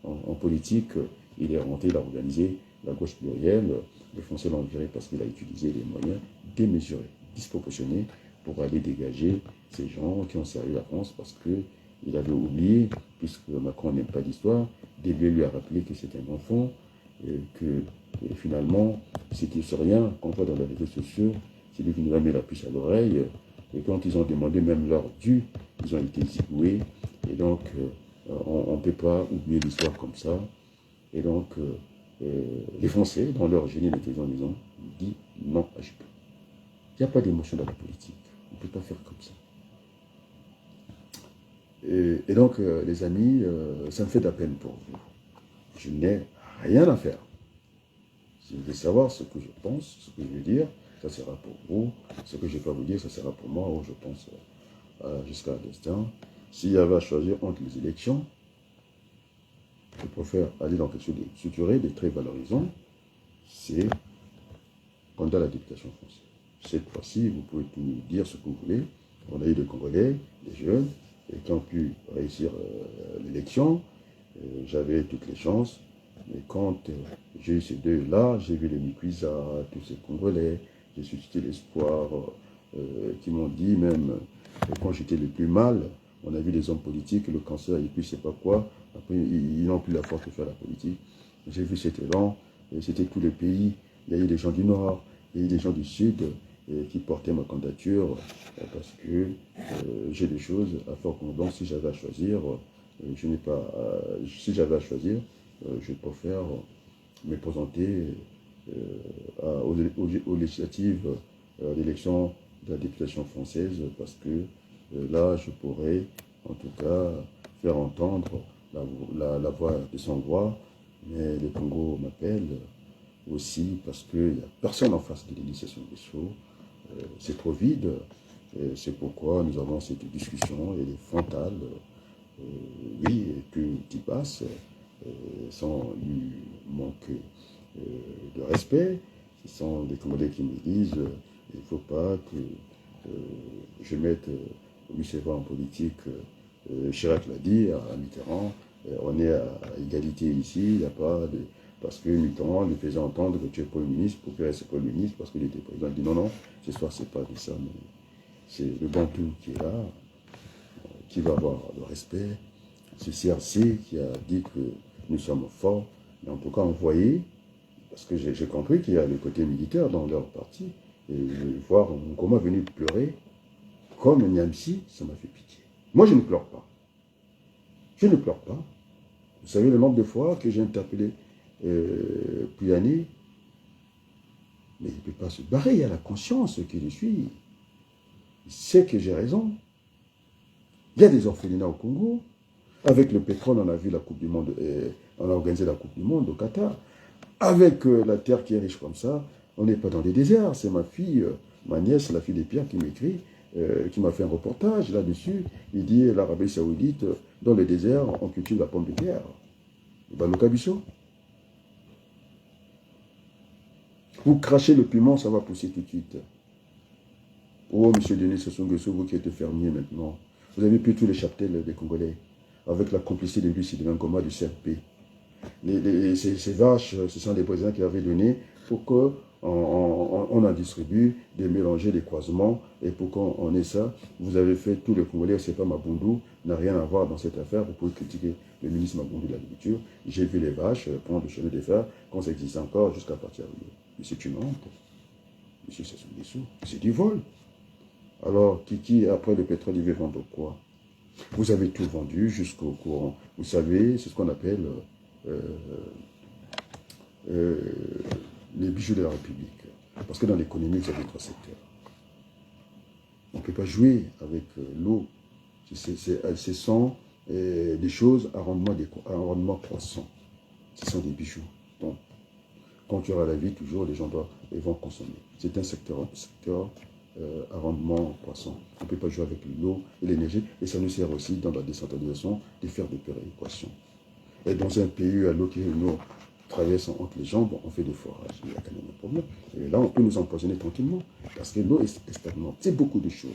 En politique, il est rentré, il a organisé la gauche plurielle. Les Français l'ont viré parce qu'il a utilisé des moyens démesurés, disproportionnés, pour aller dégager ces gens qui ont servi la France parce qu'il avait oublié, puisque Macron n'aime pas l'histoire, Débier lui a rappelé que c'était un enfant, et que finalement, c'était sur rien, qu'on voit dans les réseaux sociaux, c'est lui qui nous a mis la puce à l'oreille, et quand ils ont demandé même leur dû, ils ont été zigoués, et donc on ne peut pas oublier l'histoire comme ça, et donc les Français, dans leur génie d'intelligence, ils ont dit non à Juppé. Il n'y a pas d'émotion dans la politique, on ne peut pas faire comme ça. Et donc, les amis, ça me fait de la peine pour vous. Je n'ai rien à faire. Si vous voulez savoir ce que je pense, ce que je veux dire, ça sera pour vous. Ce que je ne vais pas vous dire, ça sera pour moi, je pense, jusqu'à l'instant. S'il y avait à choisir entre les élections, je préfère aller dans quelque chose de structuré, de très valorisant, c'est pendant la dictature française. Cette fois-ci, vous pouvez tout nous dire ce que vous voulez. On a eu des Congolais, des jeunes, qui ont pu réussir l'élection. J'avais toutes les chances. Mais quand j'ai eu ces deux-là, j'ai vu les Mikuisa, tous ces Congolais, j'ai suscité l'espoir, qui m'ont dit même, quand j'étais le plus mal, on a vu des hommes politiques, le cancer et puis je ne sais pas quoi, après ils n'ont plus la force de faire la politique. J'ai vu cet élan, c'était tous les pays, il y a eu des gens du Nord, il y a eu des gens du Sud, qui portaient ma candidature, parce que j'ai des choses à faire. Donc si j'avais à choisir, Je n'ai pas, si j'avais à choisir, je préfère me présenter aux législatives, à l'élection de la députation française, parce que là, je pourrais, en tout cas, faire entendre la voix des sans-voix, mais le Congo m'appelle aussi parce qu'il n'y a personne en face de l'initiation des Sceaux. C'est trop vide. C'est pourquoi nous avons cette discussion, elle est frontale. Oui, que tu passes sans lui manquer de respect. Ce sont des Congolais qui me disent il ne faut pas que je mette Louis en politique. Chirac l'a dit à Mitterrand, on est à égalité ici, il n'y a pas de. Parce que Mitterrand lui faisait entendre que tu es Premier ministre, pour faire ce Premier ministre, parce qu'il était président. Il dit non, non, ce soir, c'est pas de ça, mais c'est le Bantou qui est là, qui va avoir le respect. C'est CRC qui a dit que nous sommes forts, mais en tout cas, envoyés, parce que j'ai compris qu'il y a le côté militaire dans leur parti, et voir comment venir pleurer, comme Niamsi, ça m'a fait pitié. Moi, je ne pleure pas. Je ne pleure pas. Vous savez le nombre de fois que j'ai interpellé Puyani, mais il ne peut pas se barrer, il y a la conscience que je suis. Il sait que j'ai raison. Il y a des orphelinats au Congo. Avec le pétrole, on a vu la Coupe du Monde, on a organisé la Coupe du Monde au Qatar. Avec la terre qui est riche comme ça, on n'est pas dans des déserts. C'est ma fille, ma nièce, la fille des Pierres, qui m'écrit, qui m'a fait un reportage là-dessus. Il dit l'Arabie Saoudite, dans le désert, on cultive la pomme de terre. Balokabiso. Vous crachez le piment, ça va pousser tout de suite. Oh, monsieur Denis Sassou Nguesso, vous qui êtes fermier maintenant, vous avez pu tous les chaptels des Congolais, avec la complicité de lui, c'est de Ngoma du CRP. Ces vaches, ce sont des présidents qui avaient donné pour qu'on en distribue, des mélangés, des croisements, et pour qu'on ait ça. Vous avez fait tout le Congolais, c'est pas Mabundu, n'a rien à voir dans cette affaire. Vous pouvez critiquer le ministre Mabundu de l'Agriculture. J'ai vu les vaches prendre le chemin de fer, quand ça existe encore, jusqu'à partir de. Mais c'est une honte. Monsieur Sassou Nguesso, c'est du vol. Alors, Kiki, après le pétrole, il veut vendre quoi? Vous avez tout vendu jusqu'au courant. Vous savez, c'est ce qu'on appelle les bijoux de la République. Parce que dans l'économie, vous avez 3 secteurs. On ne peut pas jouer avec l'eau. Ce sont des choses à rendement croissant. Ce sont des bijoux. Donc, quand tu auras la vie, toujours, les gens vont consommer. C'est un secteur à rendement croissant. On ne peut pas jouer avec l'eau et l'énergie, et ça nous sert aussi dans la décentralisation de faire des péréquations. Et dans un pays à l'eau qui nous traverse entre les jambes, on fait des forages. Il y a quand même un problème. Et là, on peut nous empoisonner tranquillement, parce que l'eau est stagnante. C'est beaucoup de choses.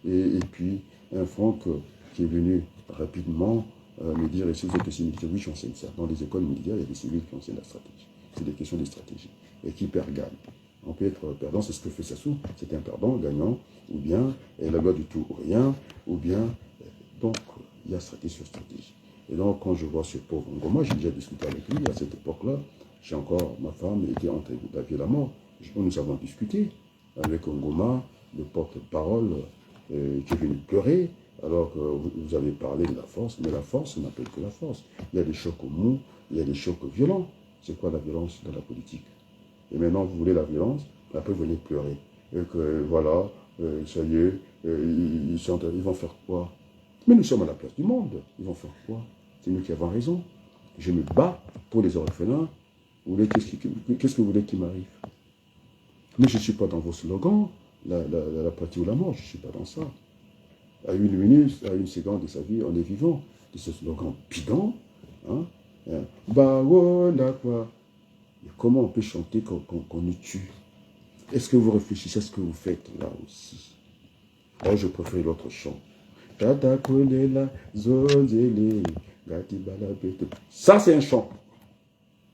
Et puis, un Franck qui est venu rapidement me dire, et si vous êtes aussi militaire, oui, j'enseigne ça. Dans les écoles militaires, il y a des civils qui enseignent la stratégie. C'est des questions de stratégie. Et qui perd gagne. On peut être perdant, c'est ce que fait Sassou. C'est un perdant, gagnant, ou bien la loi du tout ou rien, ou bien. Donc, il y a stratégie sur stratégie. Et donc, quand je vois ce pauvre Ngoma, j'ai déjà discuté avec lui à cette époque-là. J'ai encore, ma femme était entre la vie et la mort. Nous avons discuté avec Ngoma, le porte-parole, qui est venu pleurer, alors que vous avez parlé de la force, mais la force n'appelle que la force. Il y a des chocs mous, il y a des chocs violents. C'est quoi la violence dans la politique? Et maintenant, vous voulez la violence, après vous venez pleurer. Et que voilà, ça y est, ils vont faire quoi? Mais nous sommes à la place du monde. Ils vont faire quoi? C'est nous qui avons raison. Je me bats pour les orphelins. Qu'est-ce que vous voulez qu'il m'arrive? Mais je ne suis pas dans vos slogans, la patrie ou la mort, je ne suis pas dans ça. À une minute, à une seconde de sa vie, on est vivant. De ce slogan bidon, hein? Bah, voilà quoi. Comment on peut chanter qu'on nous tue? Est-ce que vous réfléchissez à ce que vous faites là aussi? Oh, je préfère l'autre chant. Ça, c'est un chant.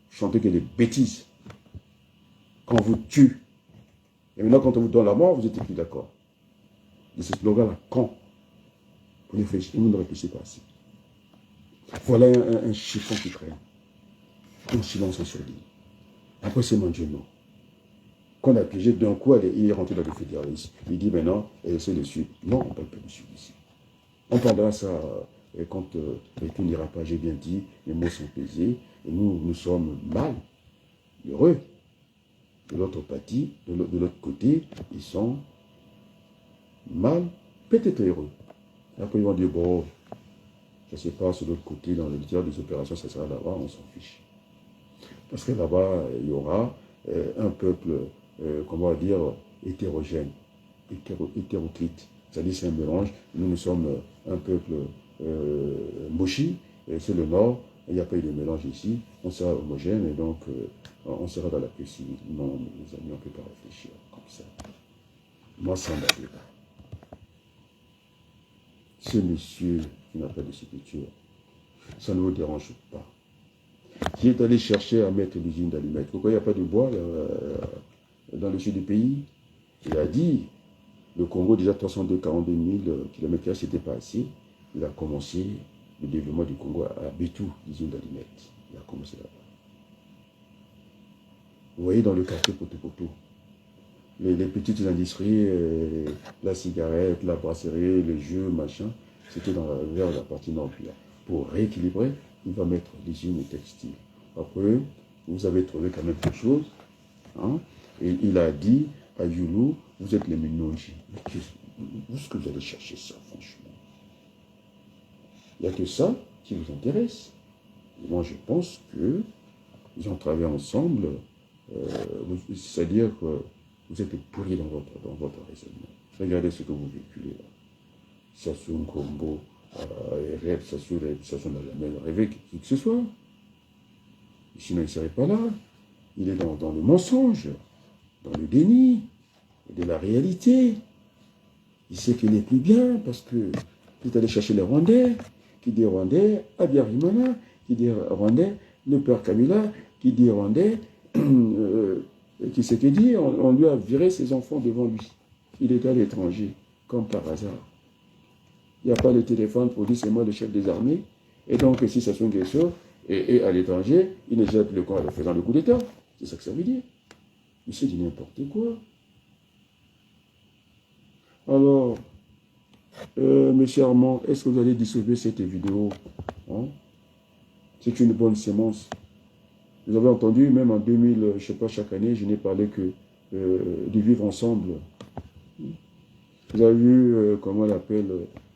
Chantez que des bêtises. Quand on vous tue. Et maintenant, quand on vous donne la mort, vous n'êtes plus d'accord. De ce slogan-là, quand vous ne réfléchissez pas assez. Voilà un chiffon qui traîne. Un silence sur lui. Après, c'est Mandjeno. Qu'on a piégé d'un coup, il est rentré dans le fédéralisme. Il dit maintenant, c'est le Sud. Non, on ne parle pas du Sud ici. On parlera ça et quand tout n'ira pas, j'ai bien dit, les mots sont pesés, et nous sommes mal, heureux. De l'autre partie, de l'autre côté, ils sont mal, peut-être heureux. Après, ils vont dire, bon, ça se passe de l'autre côté, dans le théâtre des opérations, ça sera là-bas, on s'en fiche. Parce que là-bas, il y aura un peuple, comment dire, hétérogène, hétéroclite. C'est-à-dire c'est un mélange. Nous sommes un peuple mochi, c'est le nord, il n'y a pas eu de mélange ici, on sera homogène et donc on sera dans la paix civile. Non, mes amis, on ne peut pas réfléchir comme ça. Moi, ça ne m'appelle pas. Ce monsieur qui n'a pas de sépulture, ça ne vous dérange pas. Qui est allé chercher à mettre l'usine d'allumettes. Pourquoi il n'y a pas de bois dans le sud du pays? Il a dit, le Congo, déjà 342 000 km, c'était pas assez. Il a commencé le développement du Congo à Bétou, l'usine d'allumettes. Il a commencé là-bas. Vous voyez dans le quartier Poto-Poto, les petites industries, la cigarette, la brasserie, le jeu, machin, c'était vers la partie nord. Pour rééquilibrer, il va mettre l'usine textile. Après, vous avez trouvé quand même quelque chose. Hein? Et il a dit à Youlou, vous êtes les Minonji. Mais où est-ce que vous allez chercher ça, franchement? Il n'y a que ça qui vous intéresse. Et moi, je pense qu'ils ont travaillé ensemble, c'est-à-dire que vous êtes pourris dans votre raisonnement. Regardez ce que vous véhiculez là. Sassoon, Combo, Rêve, Sassoon n'a jamais rêvé qui que ce soit. Sinon, il ne serait pas là. Il est dans le mensonge, dans le déni de la réalité. Il sait qu'il n'est plus bien parce qu'il est allé chercher les Rwandais. Qui dit Rwandais, Abiyarimana. Qui dit Rwandais, le père Kabila. Qui dit Rwandais, qui s'est dit, on lui a viré ses enfants devant lui. Il est à l'étranger, comme par hasard. Il n'y a pas de téléphone pour dire c'est moi le chef des armées. Et donc, si ça sonne quelque chose, et à l'étranger, il ne jette le camp en faisant le coup d'État. C'est ça que ça veut dire. Il s'est dit n'importe quoi. Alors, monsieur Armand, est-ce que vous allez distribuer cette vidéo? Hein? C'est une bonne sémence. Vous avez entendu, même en 2000, je ne sais pas, chaque année, je n'ai parlé que du vivre ensemble. Vous avez vu, comment on l'appelle,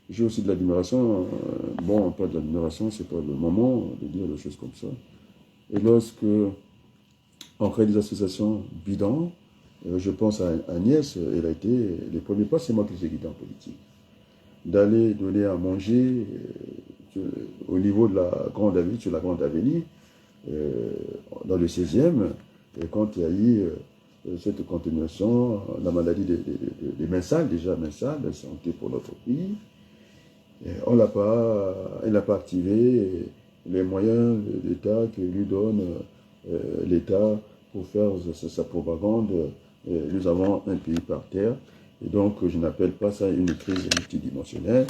j'ai aussi de l'admiration. Bon, pas de l'admiration, c'est pas le moment de dire des choses comme ça. Et lorsque on crée des associations bidons, je pense à Agnès, elle a été, les premiers pas, c'est moi qui les ai guidés en politique. D'aller donner à manger au niveau de la Grande Avenue, sur la Grande Avenue, dans le 16e, et quand il y a eu cette contamination, la maladie des mains sales, déjà mains sales, la santé pour notre pays, elle n'a pas activé les moyens de l'État que lui donne l'État pour faire sa propagande. Nous avons un pays par terre, et donc je n'appelle pas ça une crise multidimensionnelle,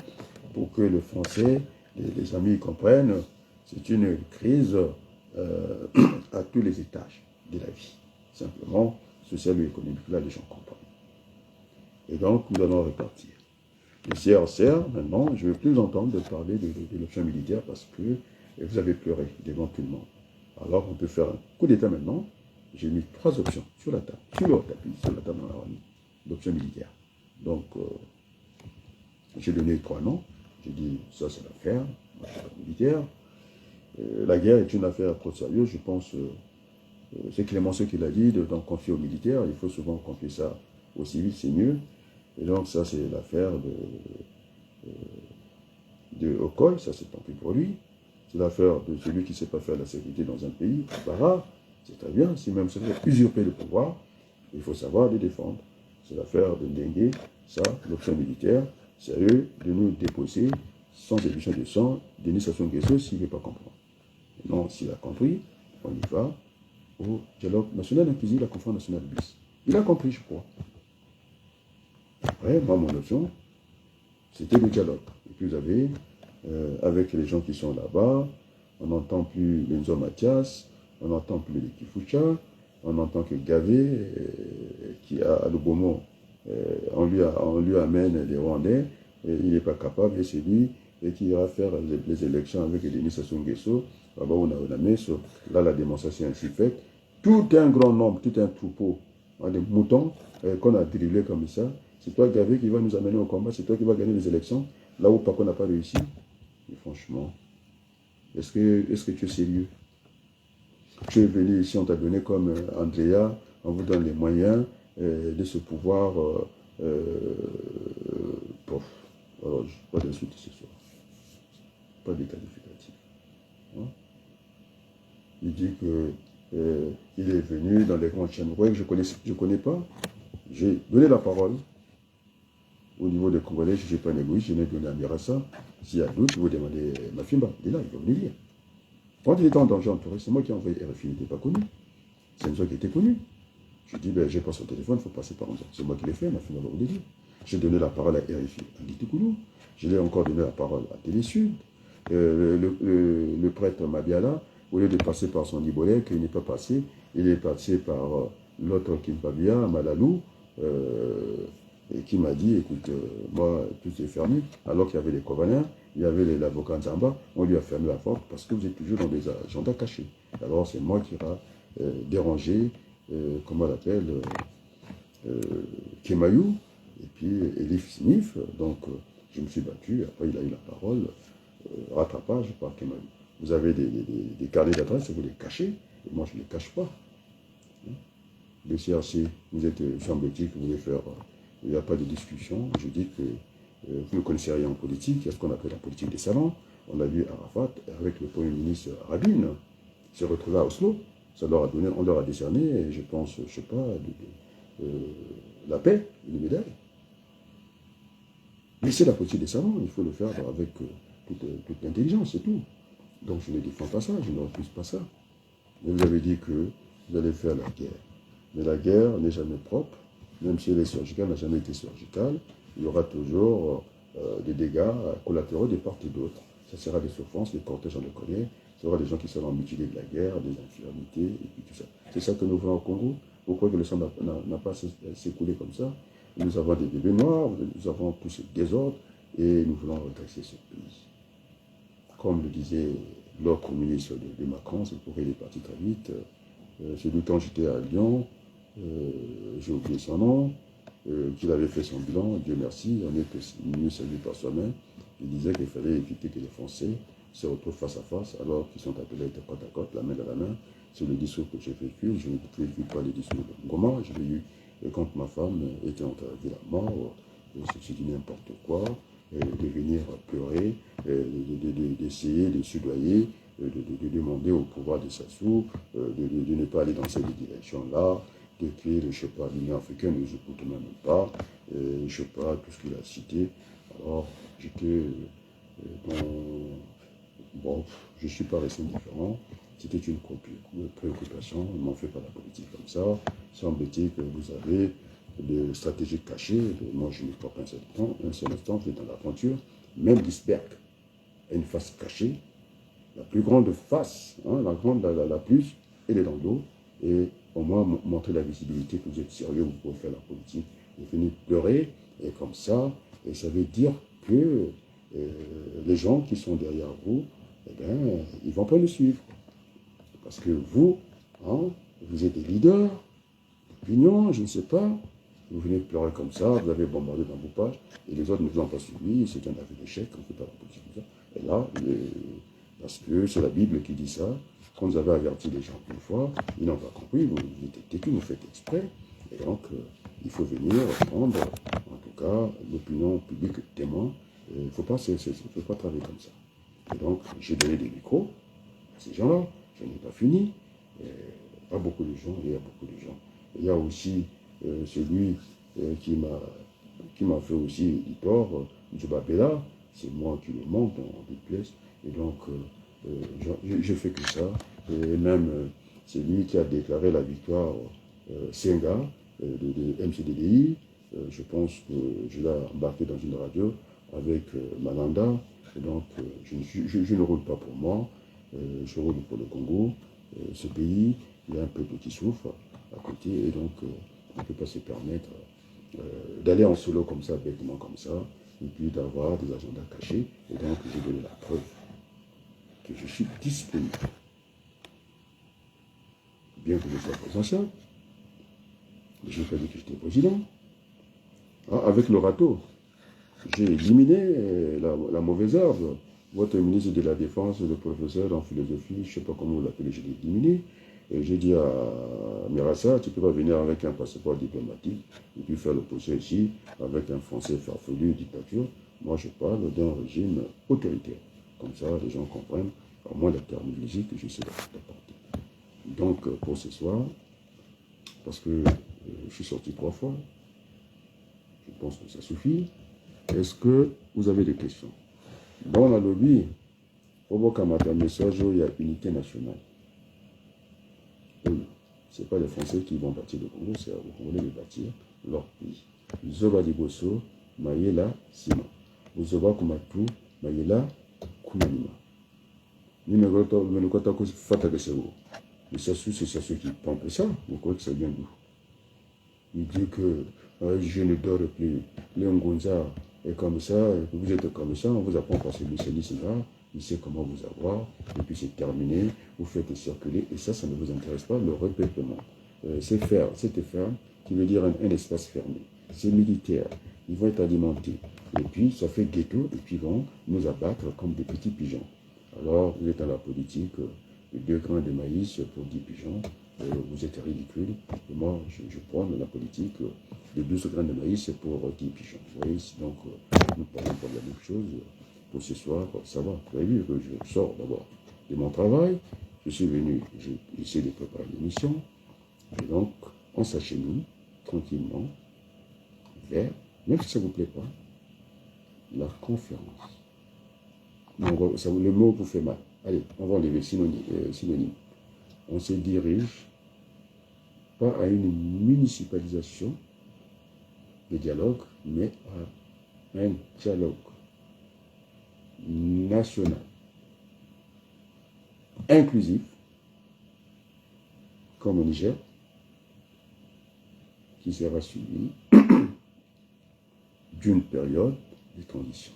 pour que le Français, les amis comprennent, c'est une crise à tous les étages de la vie. Simplement, social et économique, là les gens comprennent. Et donc, nous allons repartir. Le CRCR, maintenant, je ne veux plus entendre parler de l'option militaire parce que vous avez pleuré devant tout le monde. Alors, on peut faire un coup d'État maintenant. J'ai mis 3 options sur la table, sur le tapis, sur la table dans la remise, l'option militaire. Donc, j'ai donné 3 noms. J'ai dit, ça c'est l'affaire militaire. La guerre est une affaire trop sérieuse, je pense. C'est Clémenceau qui l'a dit, de confier aux militaires. Il faut souvent confier ça aux civils, c'est mieux. Et donc, ça, c'est l'affaire de Okoy, ça c'est tant pis pour lui. C'est l'affaire de celui qui ne sait pas faire la sécurité dans un pays, c'est pas grave, c'est très bien. Si même ça veut usurper le pouvoir, il faut savoir le défendre. C'est l'affaire de Ndengue, ça, l'option militaire, c'est à eux de nous déposer sans émission de sang, Denis Sassou Nguesso s'il ne veut pas comprendre. Et non, s'il a compris, on y va au dialogue national inclusif, la conférence nationale bis. Il a compris, je crois. Après, moi, mon option, c'était le dialogue. Et puis vous avez, avec les gens qui sont là-bas, on n'entend plus Benzo Mathias, on n'entend plus les Kifucha, on n'entend que Gavé, qui a le Bomo, on lui amène les Rwandais, et il n'est pas capable, et c'est lui et qui ira faire les élections avec Denis Sassou Nguesso, là-bas on a mis, là la démonstration est ainsi faite. Tout un grand nombre, tout un troupeau de moutons qu'on a drillé comme ça. C'est toi, Gavé, qui va nous amener au combat, c'est toi qui vas gagner les élections, là où Paco n'a pas réussi. Et franchement, est-ce que tu es sérieux? Tu es venu ici, on t'a donné comme Andrea, on vous donne les moyens de ce pouvoir. Alors, pas d'insulte ce soir. Pas de qualificatif. Hein? Il dit que il est venu dans les grandes chaînes web, je ne connais pas. J'ai donné la parole au niveau des Congolais, je ne suis pas un égoïste, je n'ai donné à Mirassa. S'il y a doute, vous demandez Mafimba, il est là, il va venir lire. Quand il était en danger entouré, c'est moi qui ai envoyé RFI, il n'était pas connu. C'est une chose qui était connue. Je dis, ben, j'ai pas son téléphone, il faut passer par moi. C'est moi qui l'ai fait, Mafimba va vous le dire. J'ai donné la parole à RFI, à Litoukoulou. Je l'ai encore donné la parole à Télé-Sud. Le prêtre Mabiala, au lieu de passer par son Ibolé, qu'il n'est pas passé, il est passé par l'autre Kimpabia, Malalou, et qui m'a dit, écoute, moi, tout est fermé, alors qu'il y avait les Kovanins, il y avait l'avocat Nzamba, on lui a fermé la porte parce que vous êtes toujours dans des agendas cachés. Alors c'est moi qui ai dérangé, comment on l'appelle, Kemayou, et puis Elif Sinif, donc je me suis battu, après il a eu la parole, rattrapage par Kemayou. Vous avez des carnets d'adresse, vous les cachez, et moi je ne les cache pas. Le CRC, vous êtes semble-t-il que vous voulez faire, il n'y a pas de discussion, je dis que vous ne connaissez rien en politique, il y a ce qu'on appelle la politique des salons. On a vu Arafat avec le Premier ministre Rabin se retrouver à Oslo. Ça leur a donné, on leur a décerné, je pense, je ne sais pas, la paix, une médaille. Mais c'est la politique des salons, il faut le faire avec toute l'intelligence, c'est tout. Donc je ne défends pas ça, je ne refuse pas ça. Mais vous avez dit que vous allez faire la guerre. Mais la guerre n'est jamais propre, même si elle est surgicale, n'a jamais été surgicale. Il y aura toujours des dégâts collatéraux de part et d'autre. Ça sera des souffrances, des cortèges, on le connaît. Ce sera des gens qui seront mutilés de la guerre, des infirmités, et puis tout ça. C'est ça que nous voulons au Congo. Vous croyez que le sang n'a pas s'écoulé comme ça? Nous avons des bébés noirs, nous avons tous ces désordres, et nous voulons redresser ce pays. Comme le disait l'autre ministre de Macron, c'est pourquoi il est parti très vite. Celui quand j'étais à Lyon, j'ai oublié son nom, qu'il avait fait son bilan, Dieu merci, on est mieux servi par soi-même. Il disait qu'il fallait éviter que les Français se retrouvent face à face, alors qu'ils sont appelés à être côte à côte, la main dans la main. C'est le discours que j'ai vécu. Je ne vécu pas les discours de Ngoma. Je l'ai eu quand ma femme était en train de la mort. C'est du n'importe quoi, de venir pleurer, d'essayer de soudoyer, de demander au pouvoir de Sassou de ne pas aller dans cette direction-là, de créer, je ne sais pas, l'Union africaine, ne nous écoute même pas, je ne sais pas, tout ce qu'il a cité. Alors, j'étais bon, je ne suis pas resté indifférent. C'était une préoccupation. Ils m'ont fait pas la politique comme ça. Semble-t-il que vous avez des stratégies cachées. Moi, je ne crois pas un seul instant. Vous êtes dans l'aventure. Même l'iceberg a une face cachée. La plus grande face, hein, la plus, elle est dans l'eau. Et au moins, montrer la visibilité que vous êtes sérieux, vous pouvez faire la politique. Vous venez pleurer, et comme ça, et ça veut dire que les gens qui sont derrière vous, eh bien, ils ne vont pas le suivre. Parce que vous, hein, vous êtes des leaders d'opinion, je ne sais pas. Vous venez pleurer comme ça, vous avez bombardé dans vos pages, et les autres ne vous ont pas suivi, c'est un aveu d'échec, on ne fait pas la politique comme ça. Et là, parce que c'est la Bible qui dit ça, quand vous avez averti les gens une fois, ils n'ont pas compris, vous êtes têtus, vous faites exprès, et donc il faut venir prendre, en tout cas, l'opinion publique témoin. Il ne faut pas travailler comme ça. Et donc, j'ai donné des micros à ces gens-là, je n'ai pas fini. Pas beaucoup de gens, il y a beaucoup de gens. Il y a aussi celui qui m'a fait aussi du tort, Djoubabela, c'est moi qui le monte en duplex. Et donc, je fais que ça. Et même, c'est lui qui a déclaré la victoire Senga de MCDDI. Je pense que je l'ai embarqué dans une radio avec Malanda. Et donc, je ne roule pas pour moi, je roule pour le Congo. Ce pays, il y a un peuple qui souffre à côté. Et donc, on ne peut pas se permettre d'aller en solo comme ça, bêtement comme ça. et puis d'avoir des agendas cachés. Et donc, j'ai donné la preuve que je suis disponible. Bien que je sois présidentiel, je n'ai pas dit que j'étais président. Ah, avec le râteau, j'ai éliminé la mauvaise herbe. Votre ministre de la Défense, le professeur en philosophie, je ne sais pas comment vous l'appelez, je l'ai éliminé. Et j'ai dit à Mirassa, tu ne peux pas venir avec un passeport diplomatique et puis faire le procès ici avec un français farfelu, dictature. Moi, je parle d'un régime autoritaire. Comme ça, les gens comprennent, au moins la terminologie que j'essaie d'apporter. Donc, pour ce soir, parce que je suis sorti 3 fois, je pense que ça suffit. Est-ce que vous avez des questions? Dans la lobby, au Bokamata message, il y a unité nationale. Oui, ce n'est pas les Français qui vont bâtir le Congo, c'est aux Congolais de bâtir leur pays. Zoba Diboso, Mayela, Sima. Zoba Kumatu, Mayela, Kunanima. Ni ne kota ko fata que c'est où. Mais c'est ceux qui pompent ça, vous croyez que ça vient d'où? Il dit que je ne dors plus. Léon Ngonza est comme ça, vous êtes comme ça, on vous apprend par celui-ci là, il sait comment vous avoir, et puis c'est terminé, vous faites circuler, et ça ne vous intéresse pas, le repeuplement. C'est ferme, qui veut dire un espace fermé. C'est militaire, ils vont être alimentés. Et puis ça fait ghetto, et puis ils vont nous abattre comme des petits pigeons. Alors, vous êtes dans la politique, 2 grains de maïs pour 10 pigeons, vous êtes ridicule. Et moi, je prends la politique, les 12 grains de maïs pour 10 pigeons. Vous voyez, donc, nous parlons pas de la même chose. Pour ce soir, ça va. Vous avez vu que je sors d'abord de mon travail. Je suis venu, j'ai essayé de préparer l'émission. Et donc, on s'achemine tranquillement vers, même si ça ne vous plaît pas, la conférence. Donc, le mot vous fait mal. Allez, on va enlever synonyme. On se dirige pas à une municipalisation de dialogue, mais à un dialogue national, inclusif, comme au Niger, qui sera suivi d'une période de transition.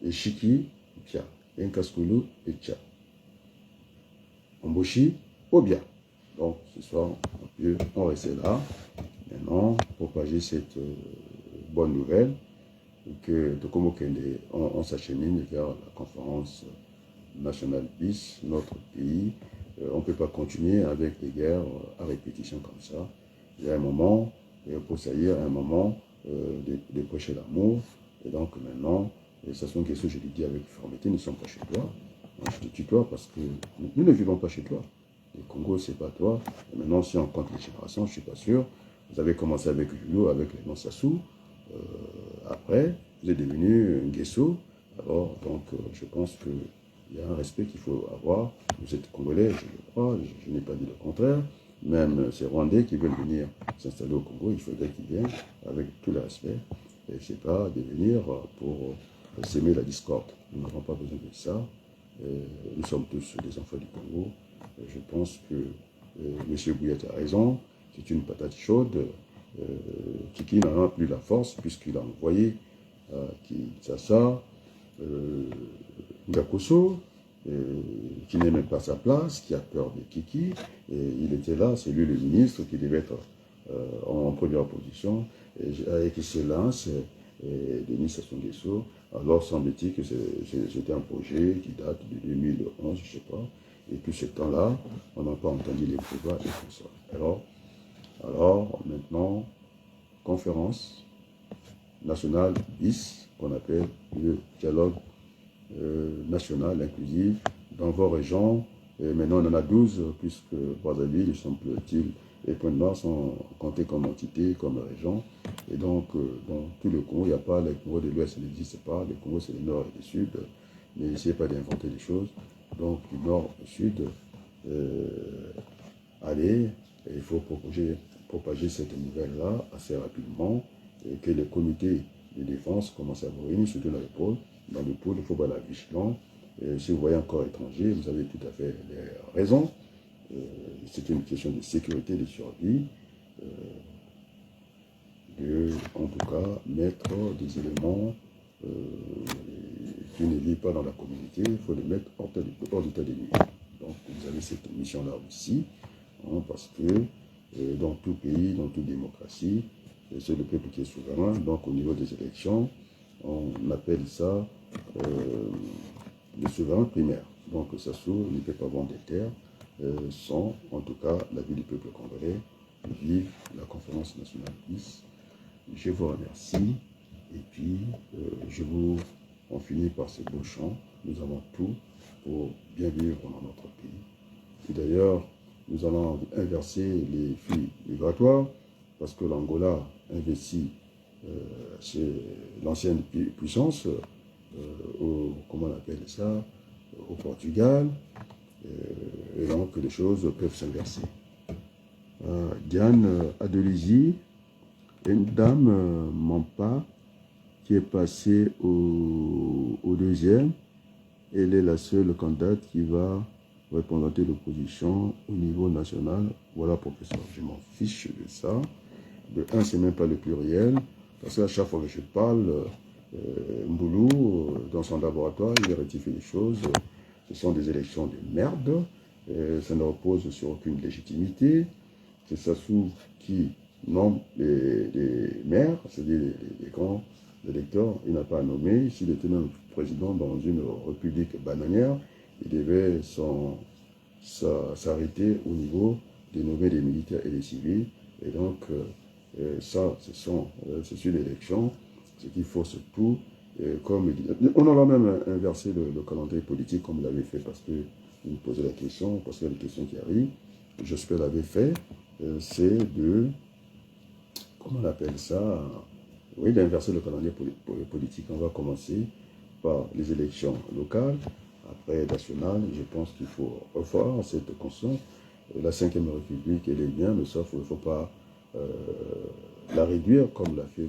Et Chiki, Pia, Nkaskulu et Tcha. Amboshi, Obia. Donc, ce soir, on reste là. Maintenant, propager cette bonne nouvelle, que Tokomo Kende, on s'achemine vers la conférence nationale bis, notre pays. On ne peut pas continuer avec des guerres à répétition comme ça. Il y a un moment, pour ça y est, un moment de prêcher l'amour. Et donc maintenant, et ça sont des questions, je l'ai dit avec fermeté, nous ne sommes pas chez toi. Je te tutoie parce que nous ne vivons pas chez toi. Le Congo, ce n'est pas toi. Et maintenant, si on compte les générations, je ne suis pas sûr. Vous avez commencé avec Julio, avec les Nonsassou. Après, vous êtes devenu Nguesso. Alors, donc, je pense qu'il y a un respect qu'il faut avoir. Vous êtes Congolais, je le crois, je n'ai pas dit le contraire. Même ces Rwandais qui veulent venir s'installer au Congo, il faudrait qu'ils viennent avec tout le respect. Et ce n'est pas de venir pour s'aimer la discorde. Nous n'avons pas besoin de ça. Nous sommes tous des enfants du Congo. Je pense que M. Bouillet a raison. C'est une patate chaude. Kiki n'en a plus la force puisqu'il a envoyé Kinshasa, Ngakoso, qui n'est même pas sa place, qui a peur de Kiki. Et il était là, c'est lui le ministre qui devait être en première position. Et avec excellence, Denis Sassou Nguesso. Alors semble-t-il que c'était un projet qui date de 2011, je ne sais pas. Et puis ce temps-là, on n'a pas entendu les débats et tout ça. Alors maintenant, conférence nationale bis, qu'on appelle le dialogue national inclusif dans vos régions. Et maintenant, on en a 12, puisque Brazzaville, semble-t-il, et Pointe-Noire sont comptés comme entité, comme région. Et donc, dans tout le Congo, il n'y a pas, le Congo de l'Ouest n'existe pas, le Congo c'est le Nord et le Sud. Mais n'essayez pas d'inventer des choses. Donc, du Nord au Sud, allez, il faut propager cette nouvelle-là assez rapidement, et que les comités de défense commencent à vous réunir, surtout dans le pôle. Dans le pôle, il faut voir la vigilance. Si vous voyez un corps étranger, vous avez tout à fait raison. C'est une question de sécurité, de survie, de en tout cas, mettre des éléments qui ne vivent pas dans la communauté, il faut les mettre hors d'état des nuits. Donc, vous avez cette mission-là aussi, hein, parce que dans tout pays, dans toute démocratie, c'est le peuple qui est souverain. Donc, au niveau des élections, on appelle ça le souverain primaire. Donc, Sassou ne peut pas vendre des terres sans, en tout cas, l'avis du peuple congolais. Vive la conférence nationale 10. Je vous remercie. Et puis, on finit par ce beau chant. Nous avons tout pour bien vivre dans notre pays. Et d'ailleurs, nous allons inverser les flux migratoires parce que l'Angola investit chez l'ancienne puissance, comment on appelle ça, au Portugal. Et donc, les choses peuvent s'inverser. Diane Adelisi, une dame Mampa qui est passée au deuxième. Elle est la seule candidate qui va représenter l'opposition au niveau national. Voilà, professeur, je m'en fiche de ça. Le 1, c'est même pas le pluriel. Parce qu'à chaque fois que je parle, Mboulou, dans son laboratoire, il rectifie les choses. Ce sont des élections de merde. Ça ne repose sur aucune légitimité. C'est Sassou qui nomme les maires, c'est-à-dire les grands électeurs. Il n'a pas à nommer. S'il était même président dans une république bananière, il devait s'arrêter au niveau de nommer des militaires et des civils. Et donc, ça, c'est sur l'élection. Ce qu'il faut surtout, comme on aura même inversé le calendrier politique comme il l'avait fait parce que vous me posez la question, parce qu'il y a des questions qui arrivent. Jospin l'avait fait, c'est de, comment on appelle ça, oui, d'inverser le calendrier politique. On va commencer par les élections locales, après nationales. Je pense qu'il faut revoir cette constitution. La 5e République, elle est bien, mais sauf qu'il ne faut pas la réduire comme l'a fait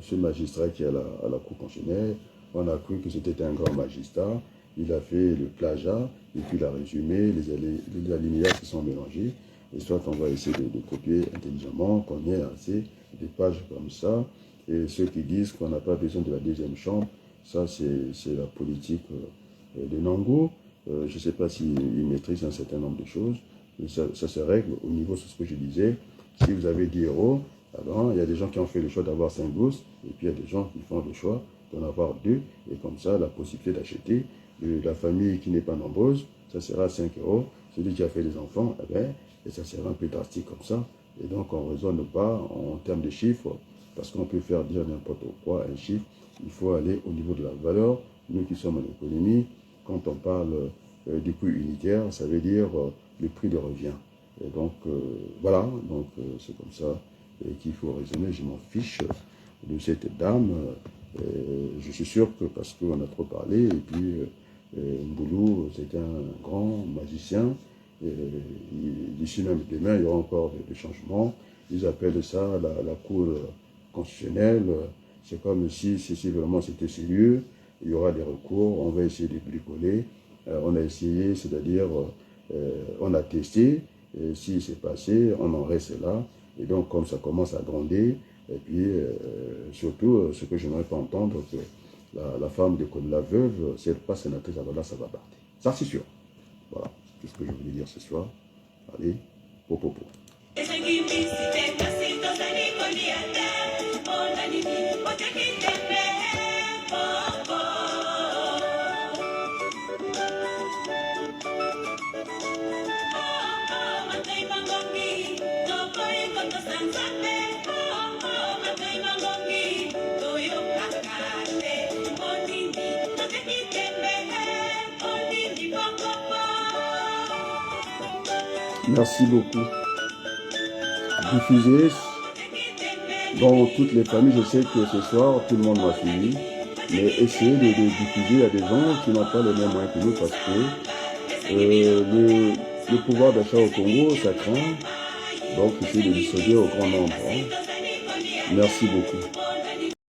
ce magistrat qui est à la Cour constitutionnelle. On a cru que c'était un grand magistrat. Il a fait le plagiat, et puis il a résumé, les alinéas qui sont mélangés. Et soit on va essayer de copier intelligemment, qu'on ait assez des pages comme ça. Et ceux qui disent qu'on n'a pas besoin de la deuxième chambre, ça c'est la politique de Nango. Je ne sais pas s'il maîtrise un certain nombre de choses. Mais ça se règle au niveau, c'est ce que je disais. Si vous avez 10 euros, alors il y a des gens qui ont fait le choix d'avoir 5 bourses, et puis il y a des gens qui font le choix d'en avoir 2, et comme ça, la possibilité d'acheter. La famille qui n'est pas nombreuse, ça sera 5 euros. Celui qui a fait des enfants, eh bien, et ça sera un peu drastique comme ça. Et donc, on ne raisonne pas en termes de chiffres, parce qu'on peut faire dire n'importe quoi un chiffre. Il faut aller au niveau de la valeur. Nous qui sommes en économie, quand on parle du coût unitaire, ça veut dire le prix de revient. Et donc, voilà, donc c'est comme ça qu'il faut raisonner. Je m'en fiche de cette dame. Je suis sûr que parce qu'on a trop parlé, et puis Mboulou, c'est un grand magicien. D'ici même demain, il y aura encore des changements. Ils appellent ça la Cour constitutionnelle. C'est comme si vraiment c'était sérieux. Il y aura des recours, on va essayer de bricoler. On a essayé, c'est-à-dire, on a testé. Si c'est passé, on en reste là. Et donc, comme ça commence à grandir, et puis surtout, ce que je n'aimerais pas entendre, que la femme de la veuve, si elle n'est pas sénatrice, alors là, ça va partir. Ça, c'est sûr. Voilà, c'est ce que je voulais dire ce soir. Allez, popo. Merci beaucoup. Diffusez dans toutes les familles. Je sais que ce soir, tout le monde m'a suivi. Mais essayez de diffuser à des gens qui n'ont pas les mêmes moyens que nous parce que le pouvoir d'achat au Congo, ça craint. Donc, essayez de distribuer au grand nombre. Hein. Merci beaucoup.